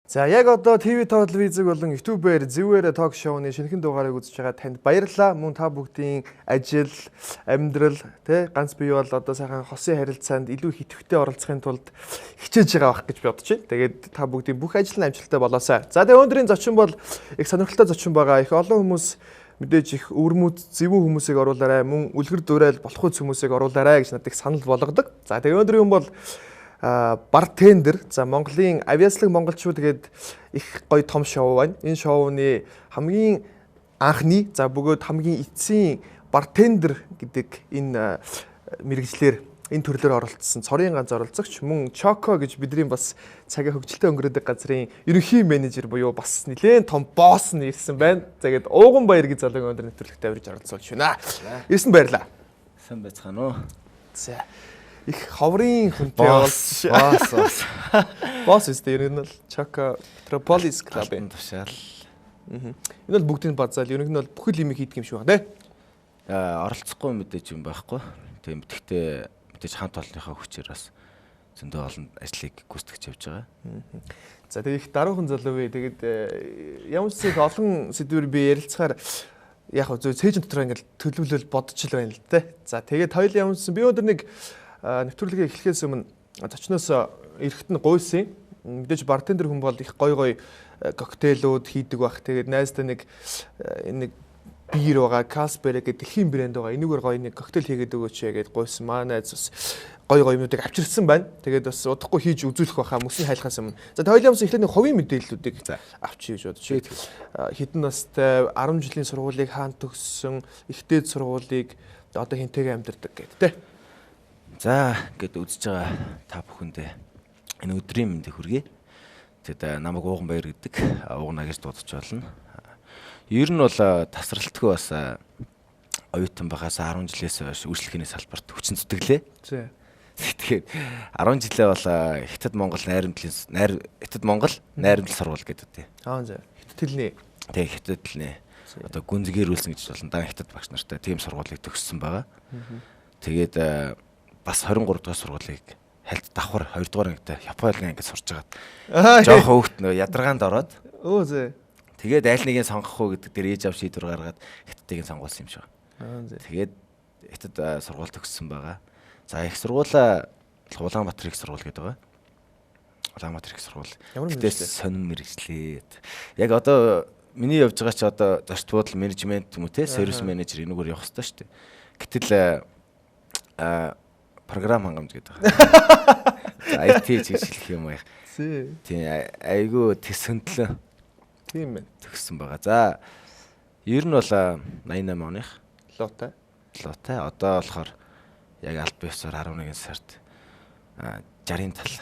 За яг одоо ТV телевизэг болон YouTube-ээр Зөвөр ток шоуны шинэхэн дугаарыг үзэж байгаа танд баярлалаа. Мөн та бүгдийн ажил, амьдрал, ганц бие бол одоо сайхан хосын харилцаанд илүү идэвхтэй оролцохын тулд хичээж байгаа байх гэж бодож байна. Тэгээд та бүгдийн бүх ажил нь амжилттай болоосай. За тэгээд өнөөдрийн зочин бол их сонирхолтой зочин байгаа. Их олон хүмүүс мэдээж их өвөрмөд зөвүүн хүмүүсийг оруулаарай, мөн үлгэр дуурайл болох хүмүүсийг оруулаарай гэж надад их санал болгодог. За тэгээд өнөөдрийн юм бол бартендер за Монголын авиаслаг монголчууд гээд их гоё том шоу байна. Энэ шоуны хамгийн анхны за бөгөөд хамгийн эцсийн бартендер гэдэг энэ мэргэжлэр энэ төрлөөр оролцсон цорын ганц оролцогч мөн Choco гэж бидний бас цагийн хөгжилтэй өнгөрөөдөг газрын ерөнхий менежер буюу бас нэлээд том босс нь ирсэн байна. Тэгээд ууган баяр гэж залуугийн өндөр нэвтрүүлэгтээ авирж оролцуулж байна. Ирсэн баярлаа. Сайн байцгаана уу. За их ховрын хүнтэй босс үстэй ер нь бол Choco Metropolis Club-ын тушаал. Энэ бол бүгдийн базаал ер нь бол бүхэл юм хийдэг юм шиг байна те. Оролцохгүй мэдээж юм байхгүй. Тийм гэхдээ мэдээж хамт олонныхаа хүчээр бас зөндөө олон ажлыг гүйцэтгэж явж байгаа. За тэгээ их даруухан залуу вэ. Тэгээд ямар ч зүйл олон сэдвэр би ярилцахаар яг зөв цээж дотор ингээл төлөвлөл бодож л байна л те. За тэгээд хоёул ямар ч би өндөр нэг нэвтрүүлгээ эхлэхээс өмнө зочноос эрэхт нь гуйсан. Мэдээж бартендер хүн бол их гой коктейлүүд хийдэг бах. Тэгээд найздаа нэг биер байгаа, Casper гэдэг дэлхийн брэнд байгаа. Энэгээр гоё нэг коктейл хийгээд өгөөч гээд гуйсан. Маа найз бас гоё юмнуудыг авчирсан байна. Тэгээд бас удахгүй хийж үзүүлэх байхаа мөсний хайлахаас өмнө. За хоёул ямс эхлээд хувийн мэдээллүүдийг авчиж бодож байна. Хэдэн настай 10 жилийн сургуулийг хаана төгссөн, ихтэй сургуулийг одоо хинтэйгээ амьдардаг гэдэг те. За ингээд үзэж байгаа та бүхэндээ энэ өдрийн мэндийг хүргэе. Тэгэд намайг ууган баяр гэдэг уугна гэж дуудаж байна. Ер нь бол тасралтгүй бас оюутан багаас 10 жилээс хойш үйлчлэхний салбарт хүчин зүтгэлээ. Тэгэхээр 10 жилээ бол Хятад Монгол найрамдлал сургууль гэдэг тий. Хятад хэлний. Тий, хятад хэлний. Одоо гүнзгийрүүлсэн гэж болно. Дан хятад багш нартай тийм сургуулийг төгссөн байгаа. Тэгээд бас 23 дугаар сургуулийг хальт давхар 2 дугаар ангитай Японы ангид сурч байгаа. Жохон хөвгт нөө ядаргаанд ороод. Өө зөө. Тэгээд айл нэгийг сонгох уу гэдэг дээр ээж авч шийдвэр гаргаад хятадыг сонгуулсан юм шиг байна. Тэгээд хятад сургууль төгссөн байгаа. За их сургуулаа Улаанбаатар их сургууль гэдэг байгаа. Улаанбаатар их сургууль. Гэтэ сонин мэргэжлээ. Яг одоо миний явж байгаа чи одоо зарч буудал менежмент юм уу те сервис менежер энэгээр явах хэрэгтэй шүү дээ. Гэтэл програм хангамж гэдэг байгаа. IT чиглэх юм аа. Тийм айгүй төсөндлөө. Тийм байна. Төгссөн байгаа. За ер нь бол 88 оных лоотай. Одоо болохоор яг аль биесээр 11 сард 60-ын тал.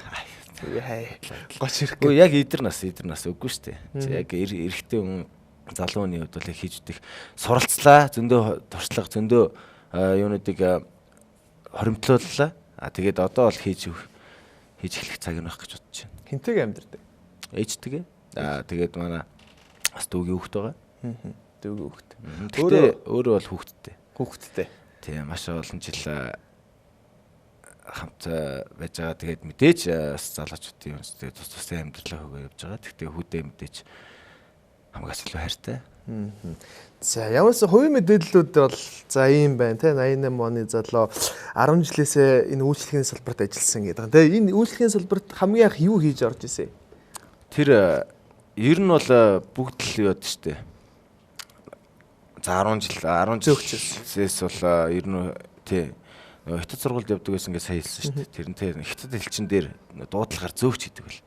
Гоч ирэх. Үгүй яг эдэр нас үгүй шүү дээ. Яг эрэгтэй хүн залуу хүний хувьд бол хийж үтэх суралцлаа, зөндөө туршлага, зөндөө юунуудыг хоримтлууллаа. Тэгээд одоо бол хийж эхлэх цаг юм байх гэж бодож байна. Хинтэйгээ амьдардаг. Ээжтэйгээ. Тэгээд манай бас дүүгийн хүүхэд байгаа. Дүүгийн хүүхэд. Өөрөө бол хүүхэдтэй. Хүүхэдтэй. Тийм маш олон жил хамт байж байгаа. Тэгээд мэдээж залуучуудын тусын амьдралаа хөгөө явж байгаа. Тэгтээ хүүдээ мэдээж хамгаас илүү хайртай. За ямарс хувийн мэдээллүүд бол за ийм байна те 88 оны залуу 10 жилээсээ энэ үйлчлэгийн салбарт ажилласан гэдэг. Тэгээ энэ үйлчлэгийн салбарт хамгийн анх юу хийж орж ирсэн? Тэр ер нь бол бүгд л яд штэ. За 10 жилээс бол ер нь тий хятад сургуульд явдаг гэсэн ингээд сайн хэлсэн штэ. Тэрнтэй хятад элчин дээр дуудлагаар зөөгч хийдэг бэл.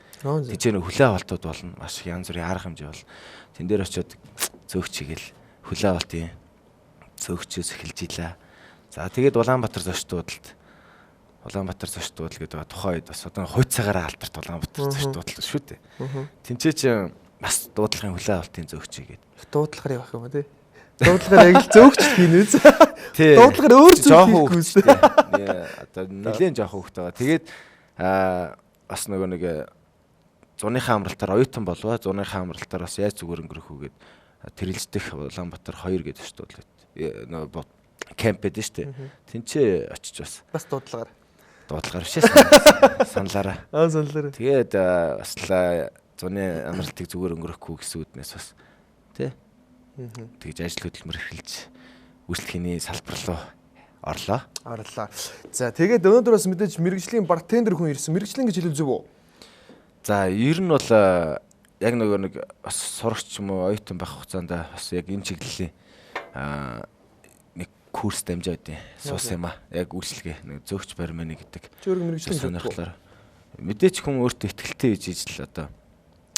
Тэжээ хүлээ авалтууд болно. Маш янз бүрийн арга хэмжээ бол. Тэн дээр очиод зөөгч хийгээл хүлээ авалтын зөөгчөөс эхэлж илаа. За тэгээд Улаанбаатар зочд дуудал гэдэг тухайн үед бас одоо хувь цагаараа алдарт Улаанбаатар зочд дуудал шүү дээ. Тинчээ чи бас дуудлагын хүлээ авалтын зөөгч хийгээд. Их дуудлагаар явах юм аа тий. Дуудлагаар яг л зөөгч хийнэ үз. Дуудлагаар өөр зөөгч хийхгүй үз. Одоо нэлээд жоохон хөвгт байгаа. Тэгээд бас нөгөө нэг зуныхаа амралтаар оюутан болваа. Зуныхаа амралтаар бас яаж зүгээр өнгөрөх үгээд тэрэлждэх Улаанбаатар 2 гэдэг шүү дээ. Нөгөө кемп байдаг шүү дээ. Тинчээ очиж бас дуудлагаар бишээ саналаараа. Саналаараа. Тэгээд бас зуны амралтыг зүгээр өнгөрөхгүй гэсэн үднээс бас тий. Тэгж ажил хөдөлмөр эрхэлж үйлчлэхний салбар руу орлоо. За тэгээд өнөөдөр бас мэдээж мэрэгжлийн бартендер хүн ирсэн. Мэрэгжлийн гэж хэлэл зөв үү? За ер нь бол яг нэг бас сурагч юм уу оюутан байх хугацаанд бас яг энэ чиглэлийн нэг курс дамжаад суус юм аа. Яг үйлчлэгээ нэг зөвч баримны гэдэг. Зөвхөн мэрэгжлийн сонирхлоор мэдээч хүн өөртөө ихтэй хийж ижил одоо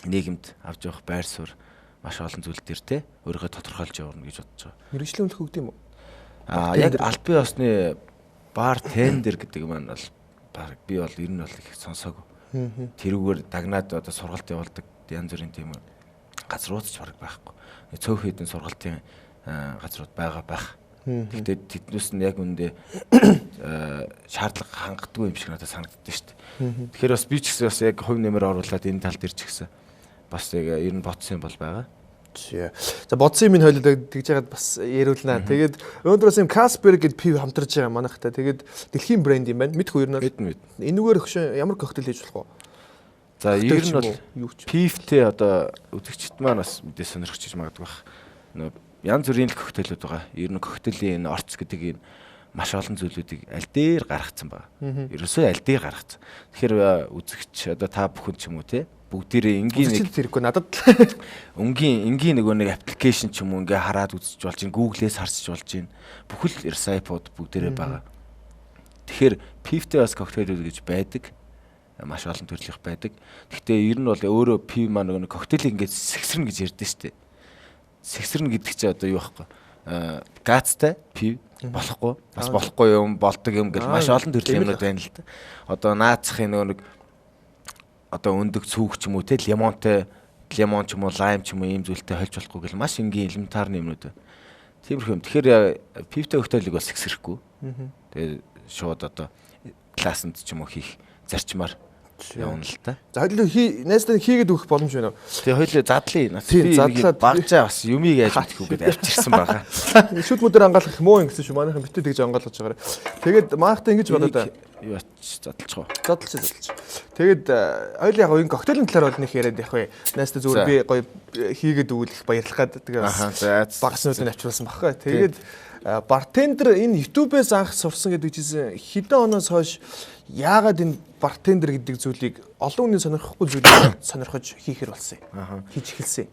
нийгэмд авч явах байр суурь маш олон зүйл дээр те өөрийгөө тодорхойлж явуулна гэж бодож байгаа. Мэрэгжлийн үлдэх үгд юм уу? Яг аль бие усны бартендер гэдэг маань бол би бол ер нь бол их сонсоогүй. Тэрүүгээр дагнаад одоо сургалт явуулдаг янз бүрийн тийм газрууд ч бараг байхгүй. Цөөх хэдэн сургалтын газрууд байх. Гэхдээ тэднээс нь яг үндэ шаардлага хангадгүй юм шиг надад санагддаг шүү дээ. Тэгэхээр бас би ч гэсэн бас яг хувь нэмэр оруулаад энэ тал дээр ч гэсэн бас яг ер нь бодсон юм бол байгаа. За бодсон юм хойлоо тэгж яагаад бас яриулнаа. Тэгээд өнөөдөр бас юм Casper гэдэг пив хамтарж байгаа манайхтай. Тэгээд дэлхийн брэнд юм байна. Мэдхгүй ер нь. Энэгээр хөшөө ямар коктейл хийж болох вэ? За ер нь бол пивтэй одоо үзэгчд маань бас мэдээ сонирхож иж магадгүй байх. Янз бүрийн коктейлүүд байгаа. Ер нь коктейлийн энэ орц гэдэг энэ маш олон зүйлүүдийг аль дээр гаргацсан байна. Ерөөсөө аль дээр гаргацсан. Тэгэхээр үзэгч одоо та бүхэн ч юм уу те бүгдээрээ энгийн нэг хэрэггүй надад энгийн нөгөө нэг аппликейшн ч юм уу ингээ хараад үзэж болж чинь Google-ээс харсч болж чинь бүхэл ресайпод бүгдээрээ байгаа. Тэгэхээр пивтэй бас коктейлүүд гэж байдаг. Маш олон төрлийнх байдаг. Гэхдээ ер нь бол өөрөө пив маань нөгөө коктейлийг ингээ сэгсэрнэ гэж ярьдэн штэ. Сэгсэрнэ гэдэг чинь одоо юу байхгүй? Газтай пив болохгүй. Бас болохгүй юм болдог юм гэл маш олон төрлийн юмнууд байна л да. Одоо наацхийн нөгөө нэг одоо өндөг цүүх ч юм уу те лимон ч юм уу лайм ч юм уу ийм зүйлтэй хольж болохгүй гэл маш энгийн элементарны юмнууд. Тиймэрхүү юм. Тэгэхээр пивтэй коктейлийг бас сэгсэрэхгүй. Тэгээ шууд одоо классанд ч юм уу хийх зарчмаар явна л та. За хоёул найстаа хийгээд өгөх боломж байна уу? Тэгээ хоёул задлаа. Би багжаа бас юмыг яаж мэдэх үгээд авчирсан байгаа. Шүд мөдөр ангаалах муу юм гэсэн шүү. Манайхан битүү тэгж ангаалгаж байгаарай. Тэгээд маахтай ингэж бодоо. Юу ач задлах уу? Задлж. Тэгээд хоёул яг энэ коктейлийн талаар бол нэг яриад явах вэ. Найстаа зүгээр би гоё хийгээд өгөх баярлах гад тэгээд багснуудыг авчруулсан багхаа. Тэгээд бартендер энэ YouTube-ээс анх сурсан гэдэг чинь хэдэн оноос хойш яагаад энэ бартендер гэдэг зүйлийг олон хүний сонирхохгүй зүйлийг сонирхож хийхэр болсон юм. Хийж эхэлсэн.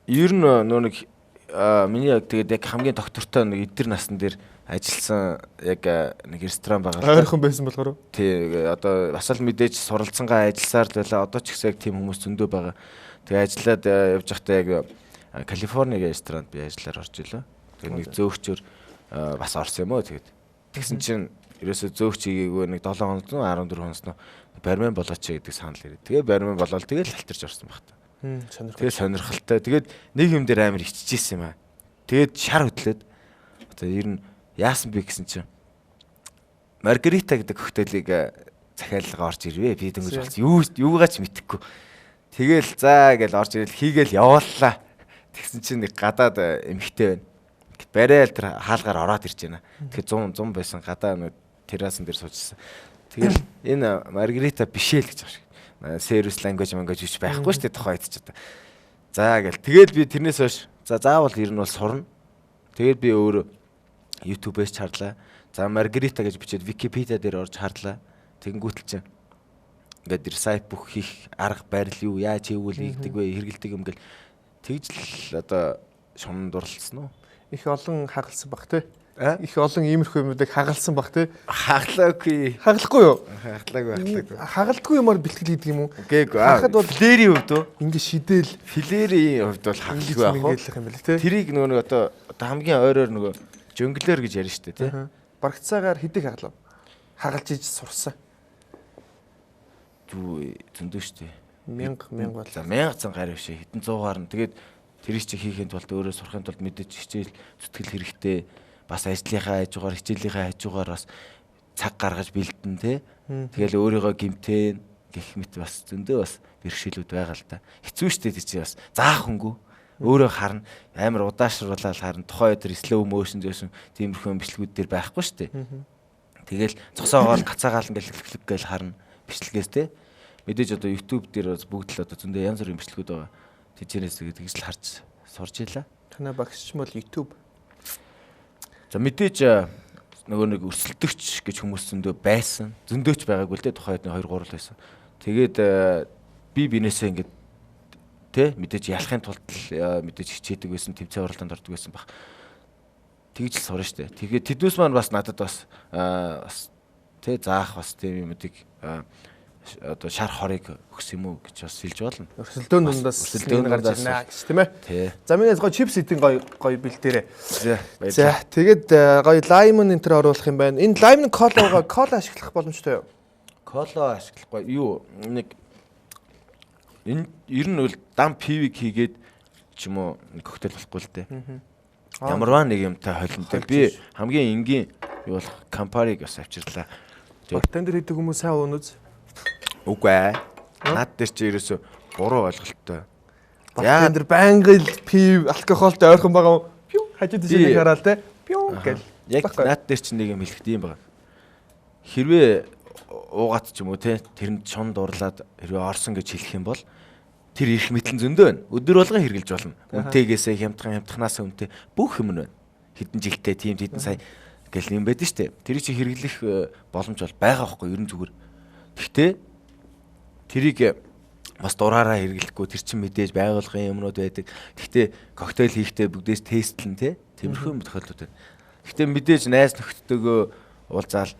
Ер нь нөө нэг миний яг тэгээд яг хамгийн доктортой нэг эдгэр насн дээр ажилласан яг нэг ресторан байгаа. Ойрхон байсан болохоор. Тий одоо бас л мэдээж суралцсангаа ажилласаар л байлаа. Одоо ч гэсэн яг тийм хүмүүс зөндөө байгаа. Тэгээ ажиллаад явж байхдаа яг Калифорнигийн ресторанд би ажиллаар орж илээ. Тэгээ нэг зөөгчөөр бас орсон юм уу тэгээд. Тэгсэн чинь ерөөсөө зөөгч хийгээгүй нэг 7 хоног 14 хоногс нь бармен болооч гэдэг санал ирээ. Тэгээ бармен болоод тэгээд алтарч орсон баг та. Тэгээ сонирхолтой. Тэгээд нэг юм дээр амар иччихсэн юм аа. Тэгээд шар хөдлөөд одоо ер нь яасан бэ гэсэн чинь Маргарита гэдэг коктейлийг захиалга орж ирвэ. Би дөнгөж болсон. Юугаач мэдэхгүй. Тэгээл за гэж орж ирэл хийгээл явууллаа. Тэгсэн чинь нэг гадаад эмхтэй байна. Барайл тэр хаалгаар ороод ирж байна. Тэгэхээр 100 байсан гадаа нэг террасан дээр суужсан. Тэгэл энэ Маргарита бишээ л гэж байгаа шиг. Сервис language гэж байхгүй шүү дээ тухайд ч одоо. За гэл тэгэл би тэрнээс хойш заавал ер нь бол сурна. Тэгэл би өөрөө YouTube-ээс чарлаа. За Маргарита гэж бичээд Википедиа дээр орж харлаа. Тэгэнгүүтэл чинь ингээд сайт бүх хийх арга барил юу яаж хийвэл хийгдэг вэ хэрэгэлдэг юм гэл тэгж л одоо шунан дурлалсан уу? Их олон хагалсан баг те. Их олон иймэрхүү юмудыг хагалсан баг те. Хаглаагүй. Хаглахгүй юу? Хаглаагүй. Хагалдгүй юмар бэлтгэл хийдэг юм уу? Гээгүй. Хахад бол филерийн хувьд уу? Ингээ шидэл. Филерийн хувьд бол хагалгүй байх уу? Тэрийг нөгөө одоо хамгийн ойроор нөгөө жонглер гэж ярьж штэ те. Баргацаагаар хэдийг хаглав? Хагалж иж сурсан. Зүү зөндөө штэ. 1000 бол. За 1000 цан гарь бишээ. Хэдэн 100-аар нь. Тэгээд тэрийг чи хийхэд тулд өөрөө сурахын тулд мэдээж хичээл зүтгэл хэрэгтэй. Бас ажлынхаа хажуугаар хичээлийнхаа хажуугаар бас цаг гаргаж бэлдэн те. Тэгэл өөрийгөө гимтэн гэх мэт бас зөндөө бас бэрхшээлүүд байгаа л да. Хэцүү штэ тий чи бас заах хөнгөө. Өөрөө харна амар удаашруулаад харна тухайн өдөр slow motion гэсэн тиймэрхүү бичлэгүүд дээр байхгүй штэ. Тэгэл зогсоогоол гацаагаал ингээл гэлэг гээл харна бичлэгээс те. мэдээж одоо YouTube дээр бүгд л одоо зөндөө янз бүрийн бичлэгүүд байгаа. Тэжээрээс тэгж л харж сурж ийлаа. Танай багш ч бол YouTube. За мэдээж нөгөө нэг өрсөлдөгч гэж хүмүүс зөндөө байсан. Зөндөөч байгаагүй л дээ тухайд 2 3 л байсан. Тэгээд би бинээсээ ингээд тэ мэдээж ялахын тулд мэдээж хичээдэг байсан, тэмцээн оролдонд ордог байсан баг. Тэгж л сурна штэ. Тэгээд тэднээс маань бас надад бас тэ заах бас тийм юмдыг одоо шар хорыг өгс юм уу гэж бас хэлж болно. Өрсөлдөөн дундаас өрсөлдөөн гарч ирнэ гэж тийм ээ. Тий. За минийс гоё чипс идэх гоё бэлдээрээ. За тэгээд гоё лаймон энэ төр оруулах юм байна. Энэ лаймон кола ашиглах боломжтой юу? Кола ашиглахгүй юу нэг энэ ер нь бол дан пивиг хийгээд ч юм уу коктейл болохгүй л дээ. Ямарваа нэг юмтай холинтой. Би хамгийн энгийн юу болох Campari-г бас авчирлаа. Бартендер хийдэг хүмүүс сайн уун үз. Үгүй ээ. Наад дээр чи ерөөсө буруу ойлголттой. Бартендер байнгын пив алкогольтой ойрхон байгаа. Пиу хажууд тийш хараад те. Пиу гэл. Яг наад дээр чи нэг юм хэлэхдээ юм байна. Хэрвээ уугаад ч юм уу те тэрэнд шун дурлаад хэрвээ орсон гэж хэлэх юм бол тэр их мэтлэн зөндөө байна. Өдөр болгон хэрглэж болно. Үнтэйгээсээ хямдханаас үнтэй бүх юм байна. Хэдэн жилтэй тийм хэдэн сая гэл юм байдаг штэ. Тэр чи хэрэглэх боломж бол байгаа байхгүй ерэн зүгээр. Гэхдээ тэрийг бас дураараа хэрэглэхгүй тэр чин мэдээж байгуулгын юмнууд байдаг. Гэхдээ коктейл хийхдээ бүгдээс тестлэн те тиймэрхүү юм тохиолдод байна. Гэхдээ мэдээж найз нөхдөдөө уулзаал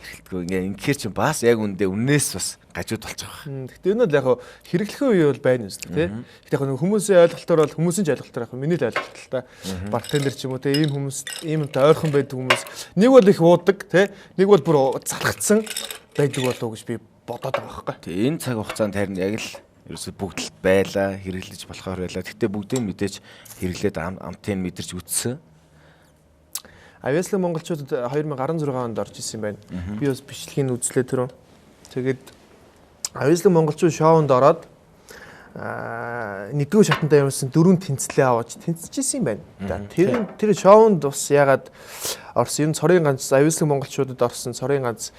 хэрэглэдэггүй ингээ чинь бас яг үннээс бас гажууд болчих واخ. Гэхдээ энэ л яг хэрэглэхийн үе бол байна үстэй тий. Гэхдээ яг хүмүүсийн ойлголтоор бол хүмүүсийн ч ойлголтоор яг миний л ойлголт л та. Бартендер ч юм уу тий ийм хүмүүс ийм юмтай ойрхон байдаг хүмүүс нэг бол их уудаг тий. Нэг бол бүр залхацсан байдаг болов уу гэж би бодоод байгаа байхгүй. Тий энэ цаг хугацаанд харин яг л ерөөсө бүгд л байлаа хэрэглэж болохоор байлаа. Гэхдээ бүгдийн мэдээж хэрэглээд амтын мэдэрч үтсэн. Авьяаслаг монголчуудад 2016 онд орж исэн юм байна. Би бас бичлэгийг үзлээ түрүү. Тэгээд авьяаслаг монголчууд шоунд ороод нэгдүгээр шатанд явуулсан 4 тэнцлээ аваад тэнцэжсэн юм байна. Тэр шоунд бас ягаад орсон юм цорын ганц авьяаслаг монголчуудад орсон цорын ганц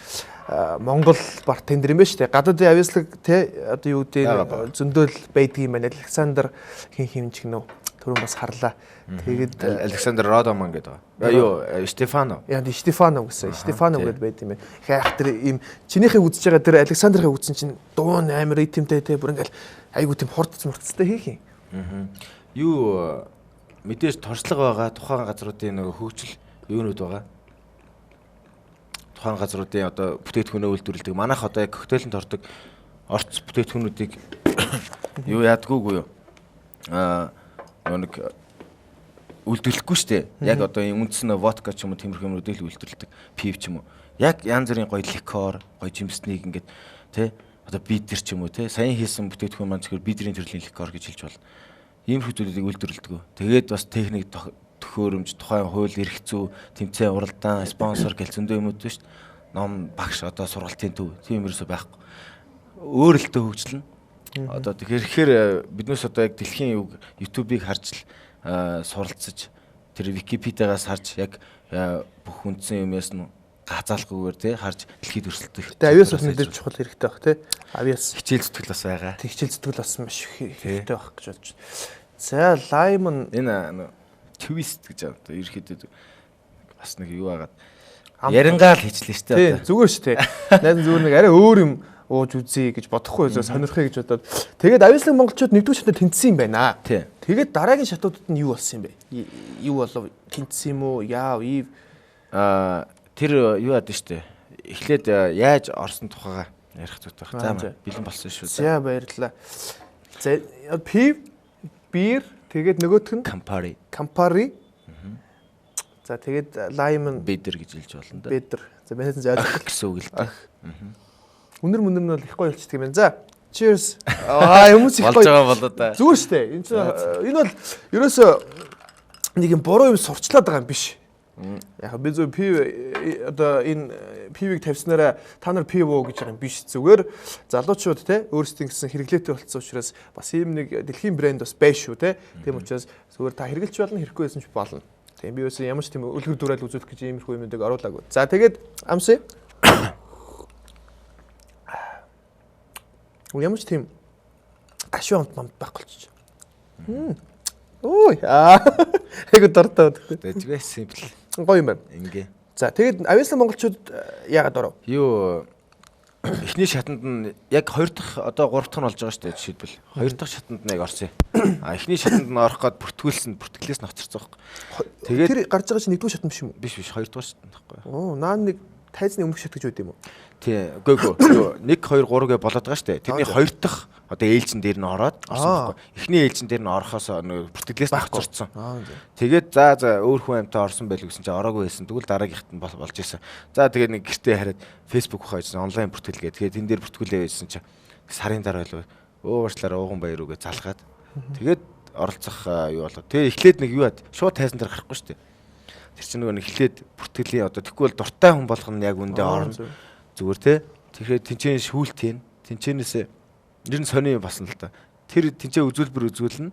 Монгол бартендер юм байна шүү дээ. Гадаадын авьяаслаг те одоо юу гэдэг зөндөөл байдаг юм байна. Александр хинч гэнэ үү? Түрүүн бас харлаа. Тэгээд Александр Родоман гэдэг байгаа. Юу, Стефано. Яа, Стефано гэсэн. Стефано гэдэг байт юм байна. Их тэр ийм чинийхээ үзэж байгаа тэр Александрын үзсэн чинь дуун амар итэмтэй те бүр ингээл айгуу тийм хурдц мурцтай хийх юм. Юу мэдээж торчлого байгаа тухайн газруудын нөгөө хөгжил юунууд байгаа. Тухайн газруудын одоо бүтээтгүүнээ үйлдвэрлэдэг. Манайх одоо яг коктейлэнд ордог орц бүтээтгүүнүүдийг юу яадгүйгүй юу? Нэг үйлдвэрлэхгүй шүү дээ. Яг одоо энэ үндсэн водка ч юм уу тиймэрхүү юмнуудыг үйлдвэрлэдэг. Пив ч юм уу. Яг янз бүрийн гоё ликер, гоё жимснийг ингээд тий одоо бидэр ч юм уу тий саяхан хийсэн бүтээтгүүн маань зөвхөн бидрийн төрлийн ликер гэж хэлж болно. Иймэрхүү зүйлүүдийг үйлдвэрлэдэг. Тэгээд бас техник төхөөрөмж, тухайн хууль эрх зүй, тэмцээн уралдаан, спонсор гэл зөндөө юмуд шүү дээ. Ном багш одоо сургалтын төв тийм ерөөсөй байхгүй. Өөрөлтөө хөгжлөн. Одоо тэгэхээр биднээс одоо яг дэлхийн YouTube-ыг харж суралцаж тэр Википедиагаас харж яг бүх үндсэн юмээс нь гацаалгүйгээр тий харж дэлхийд өрсөлдөх. Тэгээ авьяас бас мэдээж чухал хэрэгтэй баг тий. Авьяас хичээл зүтгэл бас байгаа. Хичээл зүтгэл бас маш хэрэгтэй байх гэж бодож байна. За лаймон энэ твист гэж одоо ерөөхдөө бас нэг юу агаад ярингаал хийчлээ шүү дээ. Тий зүгээр шүү дээ. Найз зүгээр нэг арай өөр юм ууж үзье гэж бодохгүй байсан сонирхъя гэж бодоод тэгээд авьяаслаг монголчууд нэгдүгээр шатанд тэнцсэн юм байна. Тэгээд дараагийн шатуудад нь юу болсон юм бэ? Юу болов? Тэнцсэн юм уу? Яав, ив тэр юу яадаг штэ. Эхлээд яаж орсон тухайга ярих зүйтэй байх. За бэлэн болсон шүү. За баярлалаа. За пив, бир, тэгээд нөгөөх нь Campari. За тэгээд лаймон бидэр гэж хэлж болно да. Бидэр. За манайд нь ойлгох гэсэн үг л дээ. Үнэр нь бол их гоё болчихдаг юм байна. За cheers. Хүмүүс их гоё болж байгаа болоо да. Зүгээр шүү дээ. Энэ бол ерөөсөө нэг юм буруу юм сурчлаад байгаа юм биш. Яг би зөв пив одоо энэ пивийг тавьснараа та нар пив уу гэж байгаа юм биш. Зүгээр залуучууд те өөрсдийн гэсэн хэрэглээтэй болцсон учраас бас ийм нэг дэлхийн брэнд бас байна шүү те. Тийм учраас зүгээр та хэрэглэж болно хэрэггүй байсан ч болно. Тийм биөөсөө ямар ч тийм үлгэр дуурайл үзүүлэх гэж иймэрхүү юмнуудыг оруулаагүй. За тэгээд амсаа Ямар ч тийм гашуун амт байхгүй ч. Ой айгу дортой. Дэжгээ симпл. Гоё юм байна. Ингээ. За тэгээд авиаслан монголчууд яагаад оров? Юу эхний шатанд нь яг 2 дахь одоо 3 дахь нь болж байгаа шүү дээ жишээлбэл 2 дахь шатанд нь яг орсон юм. Эхний шатанд нь орох гээд бүртгүүлээс ноцорсон байхгүй. Тэгээд тэр гарч байгаа чинь 1-р шатнд биш юм уу? Биш 2 дахь шатанд байхгүй. Наа нэг тайзны өмнөх шат гэж байд юм уу? Тий. Үгүй 1 2 3 гэ болоод байгаа шүү дээ. Тэрний 2 дахь одоо ээлжин дээр нь ороод орсон байхгүй. Эхний ээлжин дээр нь орохоос бүртгэлээс ноцорсон. Тэгээд за өөр хүн амьтаа орсон байл гэсэн чинь ороогүй байсан. Тэгвэл дараагийнхт нь болж исэн. За тэгээд нэг гэртээ хараад Facebook хаяжсан онлайн бүртгэл гээ. Тэгээд тэн дээр бүртгүүлээ байсан чинь сарын дараа байлгүй. Уучлаарай ууган баяр үгээ залгаад. Тэгээд оролцох юу болоо. Тэгээ эхлээд нэг юу яад шууд тайзан дээр гарахгүй шүү дээ. Тэр чинь нөгөө эхлээд бүртгэлийн одоо тэггүй бол дуртай хүн болгоно яг үндэ орно. Зүгээр те. Тэгэхээр тэнцэн шүүлт хийн. Тэнцэнээс ер нь сони басан л та. Тэр тэнцээ үзүүлбэр үзүүлнэ.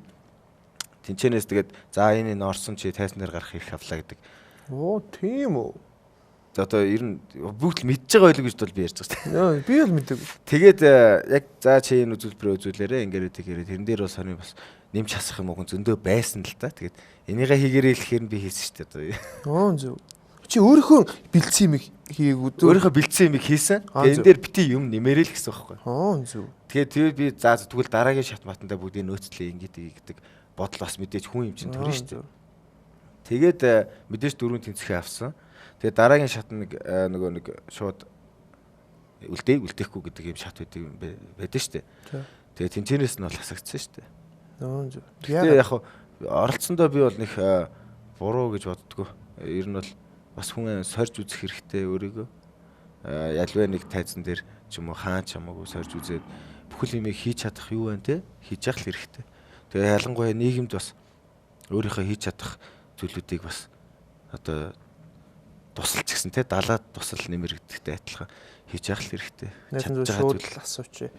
Тэнцэнээс тэгээд за энэ орсон чи тайзан дээр гарах их авлаа гэдэг. Оо тийм үү. За одоо ер нь бүгд л мэдж байгаа байлгүй гэж бол би ярьж байгаа шүү дээ. Би бол мэдээгүй. Тэгээд яг за чи энэ үзүүлбэрээ үзүүлээрэ ингээрээ тэгээрээ тэрэн дээр бол сони бас нэмж хасах юм уу зөндөө байсан л та. Тэгээд энийгээ хийгээрэй гэхээр би хийсэн шүү дээ. Оо зөв. Чи өөрийнхөө бэлдсэн юм хийгүү. Өөрийнхөө бэлдсэн юм хийсэн. Тэгээд энэ дээр бити юм нэмэрэй л гэсэн байхгүй. Аа зөв. Тэгээд би за тэгвэл дараагийн шат матанда бүгдийг нөөцлөө ингэдэг гэдэг бодол бас мэдээж хүн юм чинь төрнө шүү дээ. Тэгээд мэдээж 4 тэнцэхээ авсан. Тэгээд дараагийн шат нөгөө нэг шууд үлдээхгүй гэдэг юм шат байдаг шүү дээ. Тэгээд тэнцэнээс нь бол хасагдсан шүү дээ. Аа зөв. Тэгээд яг оролцсондоо би бол нэг буруу гэж боддгоо. Ер нь бол бас хүн сорж үзэх хэрэгтэй өөрийгөө. Ялваа нэг тайзан дээр ч юм уу хаан ч хамаагүй сорж үзээд бүхэл юмыг хийж чадах юу вэ те? Хийж явах хэрэгтэй. Тэгээ ялангуяа нийгэмд бас өөрийнхөө хийж чадах зүйлүүдийг бас одоо тусалж гисэн те далаад тусал нэмэрэгдэхтэй адилхан хийж явах хэрэгтэй. Чадж байгаа зүйл асууч.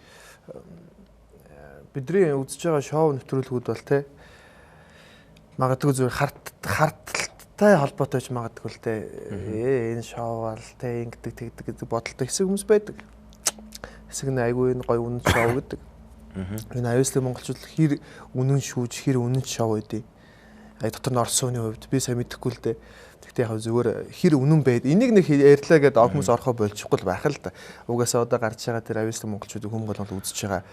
Бидний үзэж байгаа шоу нэвтрүүлгүүд бол те магадгүй зүгээр харталтай холбоотой ч магадгүй л те энэ шоу бол те ингэдэг тэгдэг гэдэг бодолтой хэсэг хүмүүс байдаг. Хэсэг нь айгүй энэ гоё үнэн шоу гэдэг. Энэ авиаслын монголчууд хэр үнэн шүүж хэр үнэн шоу байдیں۔ Дотор нь орсооны хувьд би сайн мэдэхгүй л дээ. Тэгтээ яг зүгээр хэр үнэн байд. Энийг нэг ярьлаа гэдээ хүмүүс орхоо болчихгүй л байх л да. Угаасаа одоо гарч байгаа тэр авиаслын монголчуудыг хүмүүс үзэж байгаа.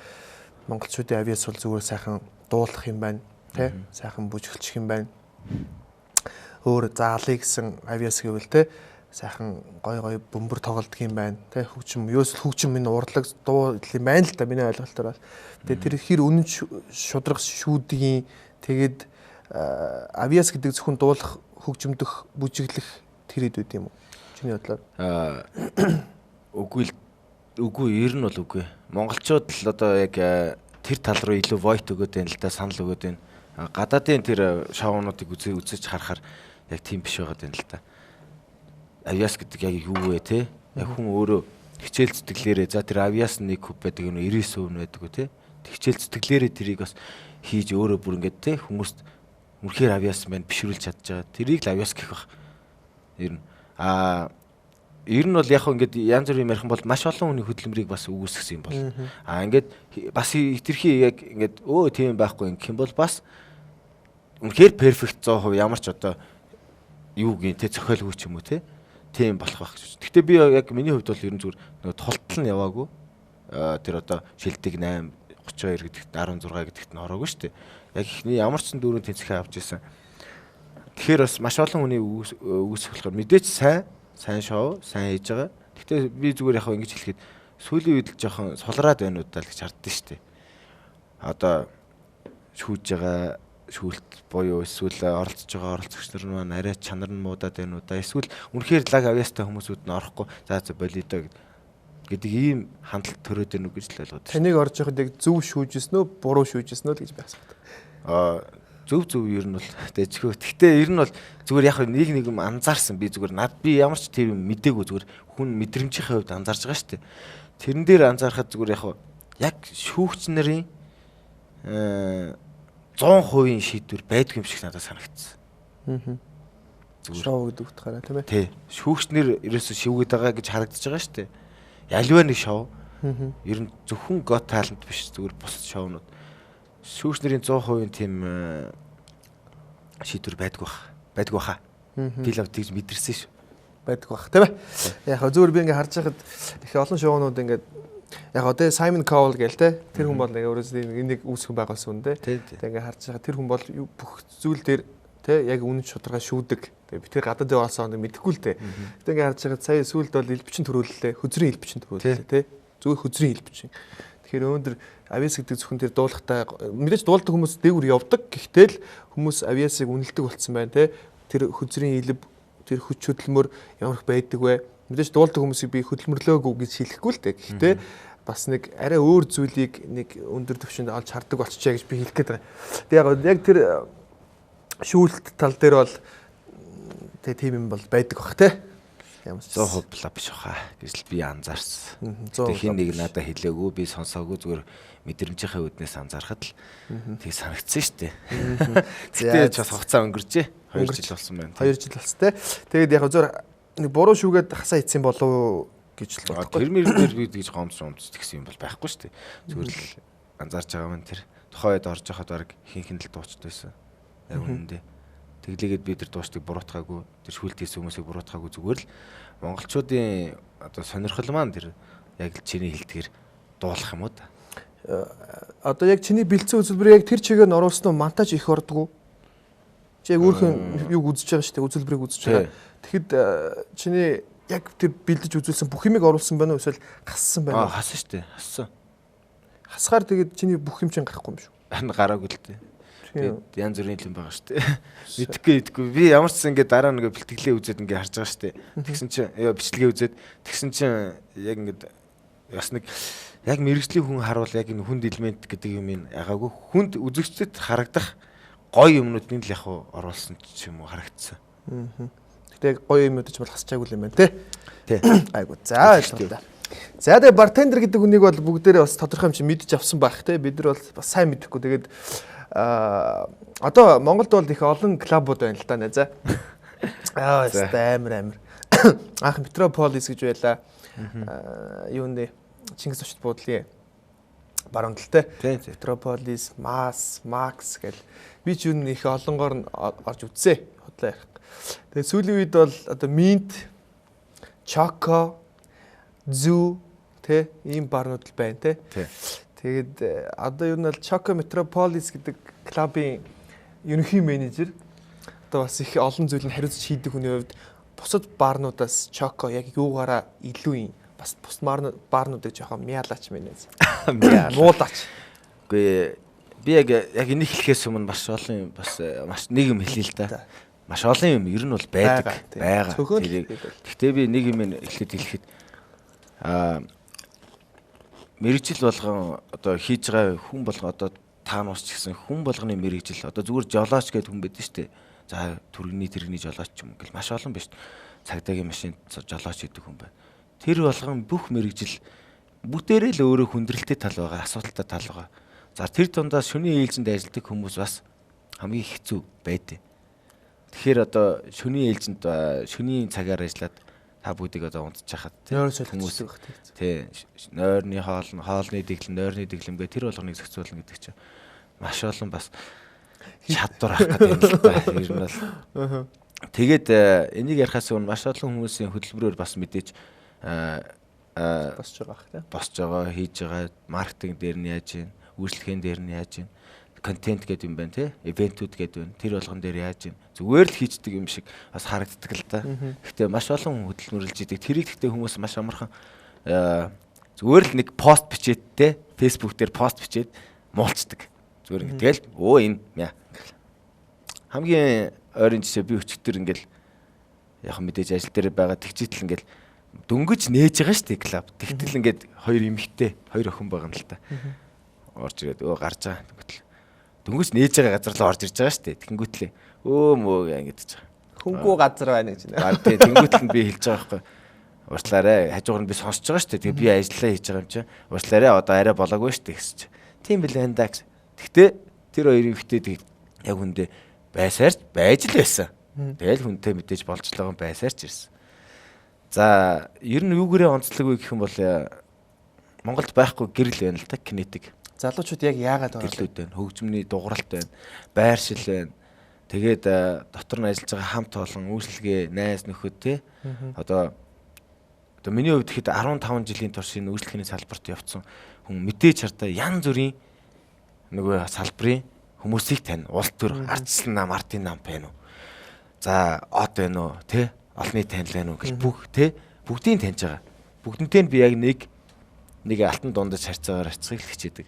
Монголчуудын авиас бол зүгээр сайхан дуулах юм байна. Тэ? Сайхан бүжиглчих юм байна. Өөр заалыг гэсэн авиас гэвэл те сайхан гой бөмбөр тоглолдог юм байна. Тэ хөгжим минь урлаг дуу юм байна л да миний ойлголтоор бол. Тэгээ тэр хэр үнэн шудраг шүүдгийн тэгээд авиас гэдэг зөвхөн дуулах, хөгжимдөх, бүжиглэх тэр хэд үт юм уу? Чиний бодлоор? Үгүй ер нь бол үгүй. Монголчууд л одоо яг тэр тал руу илүү войт өгөөд байна л да, санал өгөөд байна. Гадаадын тэр шоунуудыг үзэж харахаар яг тийм биш байгаад байна л да. Авиас гэдэг яг юу вэ те? Яг хүн өөрөө хичээл зүтгэлээрээ за тэр авиас нэг хөв байдаг юм 99% нь байдаг үү те? Хичээл зүтгэлээрээ тэрийг бас хийж өөрөө бүр ингээд те хүмүүст үнэхээр авиас байна бишрүүлж чадж байгаа. Тэрийг л авиас гэх баг. Ер нь ер нь бол яг хөө ингээд янз бүрийн ярих юм бол маш олон хүний хөдөлмөрийг бас үүсгэсэн юм бол. Ингээд бас хитрхи яг ингээд тийм байхгүй гэх юм бол бас үнэхээр перфект 100% ямар ч одоо юу гин те зохиолгүй ч юм уу те тийм болох байх гэж. Гэхдээ би яг миний хувьд бол ер нь зүгээр нөгөө тултал нь яваагүй. Тэр одоо шилдэг 8 32 гэдэгт 16 гэдэгт нь ороогүй шүү дээ. Яг ихний ямар ч 4 тэнцэхээ авч ирсэн. Тэгэхээр бас маш олон хүний үүсэх болохоор мэдээч сайн шоу, сайн хийж байгаа. Гэхдээ би зүгээр яг ингэж хэлэхэд сүүлийн үед л жоохон сулраад байна уу даа л гэж хардсан шүү дээ. Одоо шүүж байгаа шүүлт буюу эсвэл оролцож байгаа оролцогч нар маань арай чанар нь муудаад байна уу да эсвэл үнэхээр лаг авьяастай хүмүүсүүд нь орохгүй за болидоо гэдэг ийм хандлт төрөөд байна уу гэж л ойлгоод байна. Таныг орж яхад яг зөв шүүжсэн үү буруу шүүжсэн үү гэж би асуусан. Зөв ер нь бол дэжгүй. Гэхдээ ер нь бол зүгээр яг нэг юм анзаарсан би зүгээр би ямар ч тийм мэдээгүй зүгээр хүн мэдрэмжийн хувьд анзаарж байгаа шүү дээ. Тэрэн дээр анзаархад зүгээр яг шүүгч нарын 100% шийдвэр байдгүй юм шиг надад санагдсан. Зүгээр шоу гэдэг утгаараа тийм ээ. Тий. Шүүгчнэр ерөөсө шивгээд байгаа гэж харагдаж байгаа шүү дээ. Ялваа нэг шоу. Ер нь зөвхөн Got Talent биш зүгээр бусад шоунууд. Шүүгчнэрийн 100% тийм шийдвэр байдгүй баха. Би л тэгж мэдэрсэн шүү. Байдгүй бах тийм ээ. Яг зүгээр би ингээ харж байхад их олон шоунууд ингээ яг одоо Simon Cowell гээл те тэр хүн бол ингээ өөрөөсөө энийг үүсгэн байгуулсан хүн те. Тэгээ ингээ харж байгаа тэр хүн бол бүх зүйл дээр те яг үнэн шударга шүүдэг. Тэгээ би тэр гадаад яваасаа мэдэхгүй л те. Тэгээ ингээ харж байгаа сая сүүлд бол элбчин төрүүллээ. Хөзрийн элбчин төрүүллээ те. Зүгээр хөзрийн элбчин. Тэгэхээр өнөөдөр Avias гэдэг зөвхөн тэр дуулахтай мэдээж дуулдаг хүмүүс дээгүр явдаг. Гэхдээ л хүмүүс Avias-ыг үнэлдэг болцсон байна те. Тэр хөзрийн элб тэр хүч хөдөлмөр ямар их байдаг вэ? Мэдээж дуулдаг хүмүүсийг би хөдөлмөрлөөгүй гэж хэлэхгүй л дээ. Гэхдээ бас нэг арай өөр зүйлийг нэг өндөр түвшинд олж хардаг болчихъя гэж би хэлэх гээд байгаа. Яг тэр шүүлт тал дээр бол тэг тийм юм бол байдаг бах те. Ямар ч 100% биш баха гэж л би анзаарсан. Тэг хин нэг надад хэлээгүй би сонсоогүй зүгээр мэдрэмжийнхээ үднээс анзаархад л тэг санагдсан шүү дээ. Тэгтээ ч бас хугацаа өнгөрчээ. 2 жил болсон байна. 2 жил болсон те. Тэгээд яг зөв нэг буруу шүүгээд хасаа ийцсэн болов гэж л бодохгүй. Тэр мөрөөр би гэж гомц гэсэн юм бол байхгүй шүү дээ. Зүгээр л анзаарч байгаа маань тэр тухайн үед орж байхад баг хинхэн л дуучтай байсан. Яг үнэндээ. Тэглээгээд би тэр дуучдыг буруутгаагүй, тэр шүүлт хийсэн хүмүүсийг буруутгаагүй зүгээр л монголчуудын одоо сонирхол маань тэр яг л чиний хэлдгээр дуулах юм уу да. Одоо яг чиний бэлдсэн үзэлбэр яг тэр чигээр нь оруулсан нь монтаж их ордгоо. Чи яг өөрхөн юг үзэж байгаа шүү дээ, үзэлбэрийг үзэж байгаа. Тэгэхэд чиний яг тэр бэлдэж үзүүлсэн бүх юмыг оруулсан байна уу эсвэл хассан байна уу? Хассан шүү дээ. Хассан. Хасгаар тэгээд чиний бүх юм чинь гарахгүй юм шүү. Харин гараагүй л дээ. Тэгээд янз бүрийн юм байгаа шүү дээ. Мэдхгүй. Би ямар ч ингэ дараа нэг бэлтгэлээ үзээд ингэ харж байгаа шүү дээ. Тэгсэн чинь бичлэгээ үзээд тэгсэн чинь яг ингэ бас нэг яг мэрэгжлийн хүн харуул яг энэ хүнд элемент гэдэг юм ин ягаагүй хүнд үзэгчдэд харагдах гоё юмнуудыг л яг оруулсан ч юм уу харагдсан. Гэтэ гоё юмуд ч бол хасчаагүй юм байна те. Тий. Айгу. За ойлголоо. За тэгээ бартендер гэдэг үнийг бол бүгдээрээ бас тодорхой юм чи мэдж авсан байх те. Бид нар бол бас сайн мэдэхгүй. Тэгээд одоо Монголд бол их олон клубуд байна л да нэ за. Амар. Анх Metropolis гэж байлаа. Юуны Чингис очт буудлын баруун талтай. Metropolis, Max гэл би ч юу нэг олонгоор нь орж үзье. Хотлоо ярих. Тэгээ сүүлийн үед бол одоо Mint, Choco, Zoo тэ ийм барнууд л байна тэ. Тэгээд одоо юу нь бол Choco Metropolis гэдэг клубын ерөнхий менежер одоо бас их олон зүйл нь хариуцж хийдэг хүний хувьд бусад барнуудаас Choco яг юугаараа илүү юм бас бус барнуудыг жоохон мяалаач менеж. Муулаач. Үгүй би яг энийг хэлэхээс өмнө маш олон бас маш нэг юм хэлээ л да. Маш олон юм ер нь бол байдаг. Байгаа. Гэхдээ би нэг юм хэлэхэд мэрэгжил болгон одоо хийж байгаа хүн болгон одоо таануус ч гэсэн хүн болгоны мэрэгжил одоо зүгээр жолооч гэдэг хүн байдаг шүү дээ. За түргэний тэрэгний жолооч ч юм гэл маш олон биш. Цагдаагийн машин жолооч гэдэг хүн байна. Тэр болгон бүх мэрэгжил бүтээрээ л өөрөө хүндрэлтэй тал байгаа, асуудалтай тал байгаа. За тэр дундаас шөнийн ээлжинд ажилладаг хүмүүс бас хамгийн хэцүү байдаг. Тэгэхээр одоо шөнийн ээлжинд шөнийн цагаар ажиллаад та бүгдийг одоо унтчихад хүмүүс тий нойрны хоолны дэглэм, нойрны дэглэм гэх тэр болгоныг зохицуулна гэдэг чинь маш олон бас чадвар авах гэдэг юм л та. Ер нь бол тэгээд энийг ярихаас өмнө маш олон хүмүүсийн хөтөлбөрөөр бас мэдээж босч байгаа тий. Босч байгаа, хийж байгаа, маркетинг дээр нь яаж ийн, үйлчлэгийн дээр нь яаж ийн, контент гэдэг юм байна тий. Ивентүүд гэдэг байна. Тэр болгон дээр яаж ийн. Зүгээр л хийждэг юм шиг бас харагддаг л да. Гэхдээ маш олон хөдөлмөрлөж идэг. Тэрийг гэхдээ хүмүүс маш амархан зүгээр л нэг пост бичээд тий. Facebook дээр пост бичээд муулцдаг. Зүгээр ингэ тэгэл энэ яа. Хамгийн ойрын жишээ би өчтөр ингээл яг мэдээж ажил дээр байгаа тэгжитэл ингээл дөнгөж нээж байгаа шүү дээ клуб. Тэгтэл ингээд хоёр эмэгтэй, хоёр охин байгаа юм л та. Орж ирээд гарч байгаа. Дөнгөж нээж байгаа газар л орж ирж байгаа шүү дээ. Тэнгүүтлээ мөө ингэж байгаа. Хөнгүү газар байна гэж нэ. Тийм тэнгүүтэл нь би хэлж байгаа байхгүй. Уучлаарай. Хажуугаар нь би сонсож байгаа шүү дээ. Тэгээ би ажиллаа хийж байгаа юм чинь. Уучлаарай. Одоо арай болоогүй шүү дээ гэсэн чинь. Тийм билээ энэ даа. Гэхдээ тэр хоёр эмэгтэй яг хүндээ байсаар байж л байсан. Тэгэл хүнтэй мэдээж болж л байгаа байсаар ч ирсэн. За, ер нь юугээрээ онцлог вэ гэх юм бол Монголд байхгүй гэрэл байна л та кинетик. Залуучууд яг яагаад байгаа вэ? Гэрлүүд байна. Хөгжмөний дугуйлт байна. Байршил байна. Тэгээд дотор нь ажиллаж байгаа хамт олон үйлчлэгээ, найз нөхөд тий. Одоо миний хувьд ихэд 15 жилийн турш энэ үйлчлэгээний салбарт явцсан хүн мэдээж хардаа янз бүрийн нөгөө салбарын хүмүүсийг тань. Улс төр, ардчлал нам, ардын нам байна уу? За, од байна уу, тий? Олонний танил байна уу гэж бүх тий бүгдийг таньж байгаа. Бүгднтэй нь би яг нэг алтан дундаж харьцаагаар харьцахыг хичээдэг.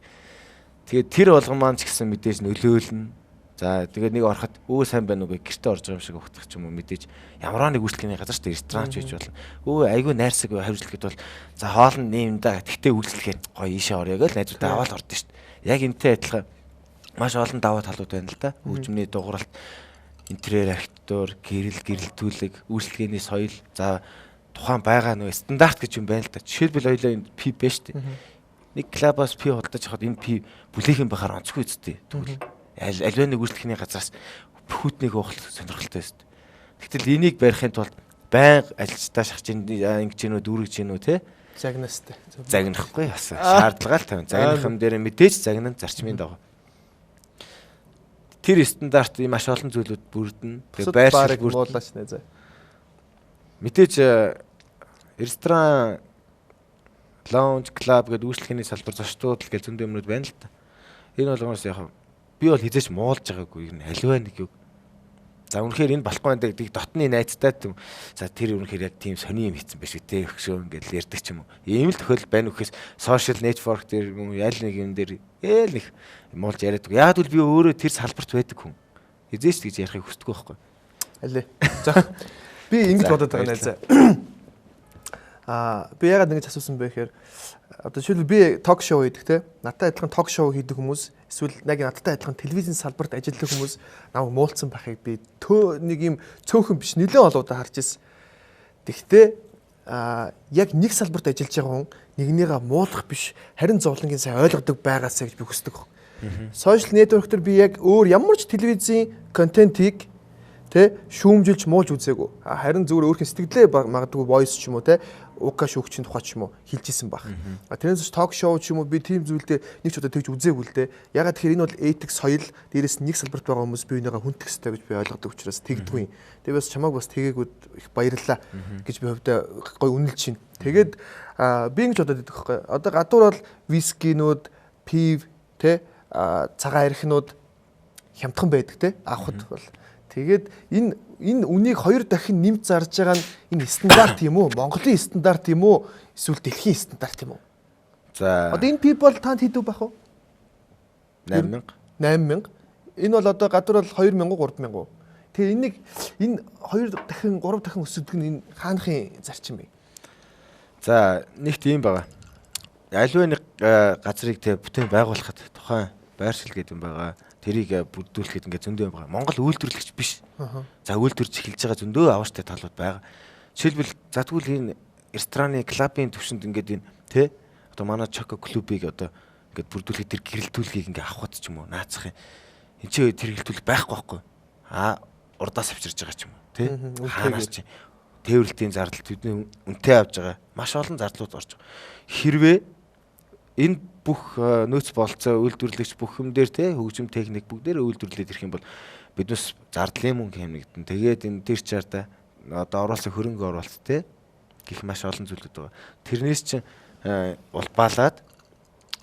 Тэгээд тэр болгон маань ч гэсэн мэдээж нөлөөлнө. За тэгээд нэг ороход өө сайн байна уу гэх гэрте орж байгаа юм шиг ухтах ч юм уу мэдээж ямар нэг үйлчлэгээний газар ч ресторанч байж болно. Өө айгүй найрсаг хариуцлагад бол за хоол нь нэм да. Тэгтээ үйлчлэгээ гоё ийшээ орё гэж найзуудаа аваад ордоо шүү дээ. Яг энтэй адилхан маш олон даваа талууд байна л да. Хөгжмөний дугуйлт, интерьер архитектур, гэрэлтүүлэг, үйлчлэгээний соёл, за тухайн байгаа нөгөө стандарт гэж юм байна л да. Жишээлбэл хоёлаа энэ P байна шүү дээ. Нэг клабаас P худалдаж авахад энэ P бүлэхэн байхаар онцгүй үсттэй. Тэгвэл альва нэг үйлчлэгээний газраас бүхүтнийг уухал сонирхолтой шүү дээ. Тэгтэл энийг барихын тулд байнга ажилчдаа шахаж ингэж гинөө дүүргэж гинөө те загнастай. Загнахгүй бас шаардлага л тавина. Загнах юм дээр мэдээж загнан зарчмын дагуу. Тэр стандарт маш олон зүйлүүд бүрдэн. Тэгээ байршил муулаач нэ за. Мэдээж ресторан, лаунж, клуб гэдэг үйлчлэгээний салбар зочдууд л гэж зөндөө юмнууд байна л та. Энэ болгоноос яг би бол хизээч муулж байгаагүй юм аливаа нэг юу. За үнэхээр энэ балкон дээр дотны найзтай тийм. За тэр үнэхээр яг тийм сони юм хийсэн биш үү те өгшөө ингээл ярьдаг ч юм уу. Ийм л тохиол байна үхээс social network дээр юм ял нэг юм дээр ээл нэг муулж яриад. Яг л би өөрөө тэр салбарт байдаг хүн. Хизээч гэж ярихыг хүсдэг байхгүй. Алээ. За би ингэж бодоод байгаа нэ. Би ягаад ингэж асуусан бэ гэхээр одоо жишээлбэл би ток шоу хийдэг те. Надтай адилхан ток шоу хийдэг хүмүүс эсвэл яг надтай адилхан телевизийн салбарт ажилладаг хүмүүс намайг муулцсан байхыг би нэг юм цөөхөн биш нэлээд олоодаа харж ирсэн. Тэгвэл яг нэг салбарт ажиллаж байгаа хүн нэгнийгээ муулах биш харин зовлонгийн сайн ойлгодог байгаасаа гэж би хүсдэг. Social network дээр би яг өөр ямар ч телевизийн контентийг тэ шүүмжилж муулж үзээгүй. Харин зүгээр өөрхөн сэтгэлдээ магадгүй voice ч юм уу те ука шүүгчийн тухай ч юм уу хэлж исэн баг. Тэрнээс ч ток шоу ч юм уу би тийм зүйлдээ нэг ч удаа тэгж үзээгүй л дээ. Ягаад тэгэхээр энэ бол этик соёл дээрээс нэг салбарт байгаа хүмүүс биенийгээ хүндэх ёстой гэж би ойлгодог учраас тэгдэггүй. Тэгээ бас чамааг бас тэгээгүүд их баярлалаа гэж би хувьдаа гой үнэлж байна. Тэгээд би ингэж бодоод идэх байхгүй. Одоо гадуур бол вискинууд, пив те цагаан архинууд хямдхан байдаг те авахд бол. Тэгээд энэ үнийг 2 дахин нэмж зарж байгаа нь энэ стандарт юм уу? Монголын стандарт юм уу? Эсвэл дэлхийн стандарт юм уу? За. Одоо энэ people танд хэдүү байх вэ? 8000. 8000. Энэ бол одоо гадуур бол 2000 3000. Тэгээ энэ 2 дахин 3 дахин өсөдөг нь энэ хаанхын зарчим бэ? За, нэг тийм байгаа. Аливаа нэг газрыг тэ бүтээн байгуулахад тухайн байршил гэдэг юм байгаа. Тэрийг бүрдүүлэхэд ингээд зөндөө юм байгаа. Монгол үйлдвэрлэгч биш. За үйлдвэрч эхэлж байгаа зөндөө авааштай талууд байгаа. Жишээлбэл за тэгвэл энэ рестораны, клубын төвшөнд ингээд энэ тэ одоо манай Choco клубыг одоо ингээд бүрдүүлэхэд тэр гэрэлтүүлгийг ингээд авахд ч юм уу наацах юм. Энд чи тэр гэрэлтүүлэг байхгүй байхгүй. Урдаас авчирж байгаа ч юм уу тэ. Хаанаас чи тээвэрлтийн зардал тэдний үнэтэй авж байгаа. Маш олон зардлууд орж байгаа. Хэрвээ энэ бүх нөөц болцоо үйлдвэрлэгч бүх юм дээр те хөгжим техник бүгдээр үйлдвэрлээд ирэх юм бол биднес зардлын мөнгө хэмнэгдэн. Тэгээд энэ тэр чарда одоо оруулсан хөрөнгө оруулалт те гих маш олон зүйлүүд байгаа. Тэрнээс чинь улбаалаад